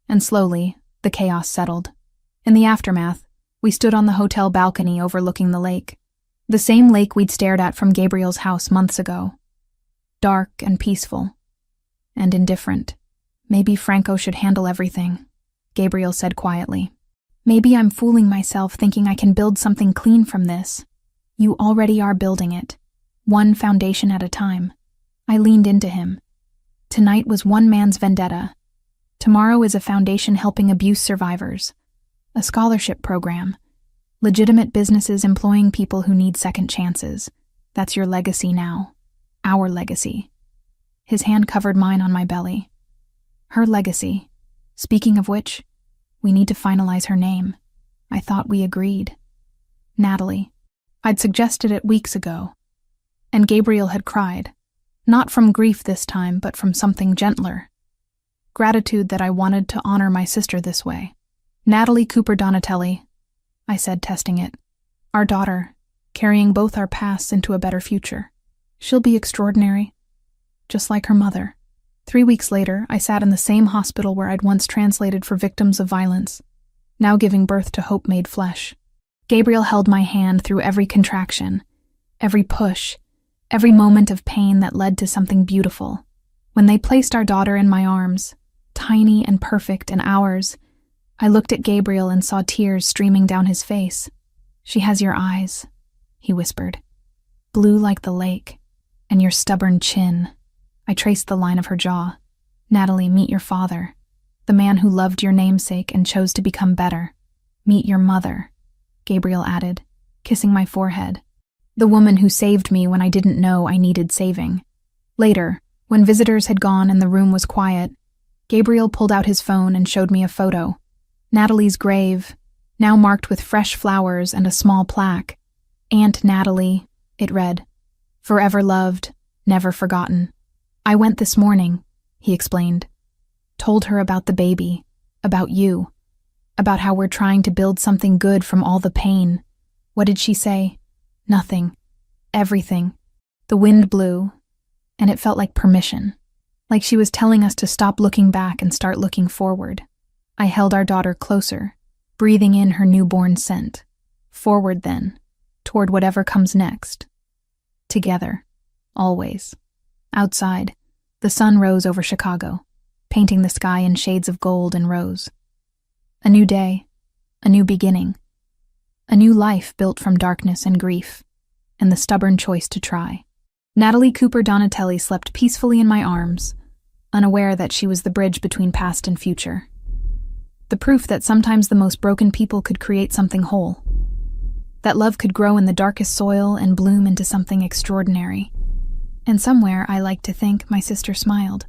S1: and slowly, the chaos settled. In the aftermath, we stood on the hotel balcony overlooking the lake. The same lake we'd stared at from Gabriel's house months ago. Dark and peaceful. And indifferent. "Maybe Franco should handle everything," Gabriel said quietly. "Maybe I'm fooling myself thinking I can build something clean from this. You already are building it. One foundation at a time." I leaned into him. Tonight was one man's vendetta. Tomorrow is a foundation helping abuse survivors. A scholarship program. Legitimate businesses employing people who need second chances. That's your legacy now. Our legacy. His hand covered mine on my belly. Her legacy. Speaking of which, we need to finalize her name. I thought we agreed. Natalie. I'd suggested it weeks ago. And Gabriel had cried. Not from grief this time, but from something gentler. Gratitude that I wanted to honor my sister this way. Natalie Cooper Donatelli, I said, testing it. Our daughter, carrying both our pasts into a better future. She'll be extraordinary, just like her mother. 3 weeks later, I sat in the same hospital where I'd once translated for victims of violence, now giving birth to hope made flesh. Gabriel held my hand through every contraction, every push, every moment of pain that led to something beautiful. When they placed our daughter in my arms, tiny and perfect and ours, I looked at Gabriel and saw tears streaming down his face. She has your eyes, he whispered, blue like the lake, and your stubborn chin. I traced the line of her jaw. Natalie, meet your father, the man who loved your namesake and chose to become better. Meet your mother, Gabriel added, kissing my forehead. The woman who saved me when I didn't know I needed saving. Later, when visitors had gone and the room was quiet, Gabriel pulled out his phone and showed me a photo. Natalie's grave, now marked with fresh flowers and a small plaque. Aunt Natalie, it read. Forever loved, never forgotten. I went this morning, he explained. Told her about the baby, about you, about how we're trying to build something good from all the pain. What did she say? Nothing. Everything. The wind blew, and it felt like permission, like she was telling us to stop looking back and start looking forward. I held our daughter closer, breathing in her newborn scent. Forward then, toward whatever comes next. Together, always. Outside, the sun rose over Chicago, painting the sky in shades of gold and rose. A new day, a new beginning, a new life built from darkness and grief, and the stubborn choice to try. Natalie Cooper Donatelli slept peacefully in my arms, unaware that she was the bridge between past and future. The proof that sometimes the most broken people could create something whole. That love could grow in the darkest soil and bloom into something extraordinary. And somewhere, I like to think, my sister smiled.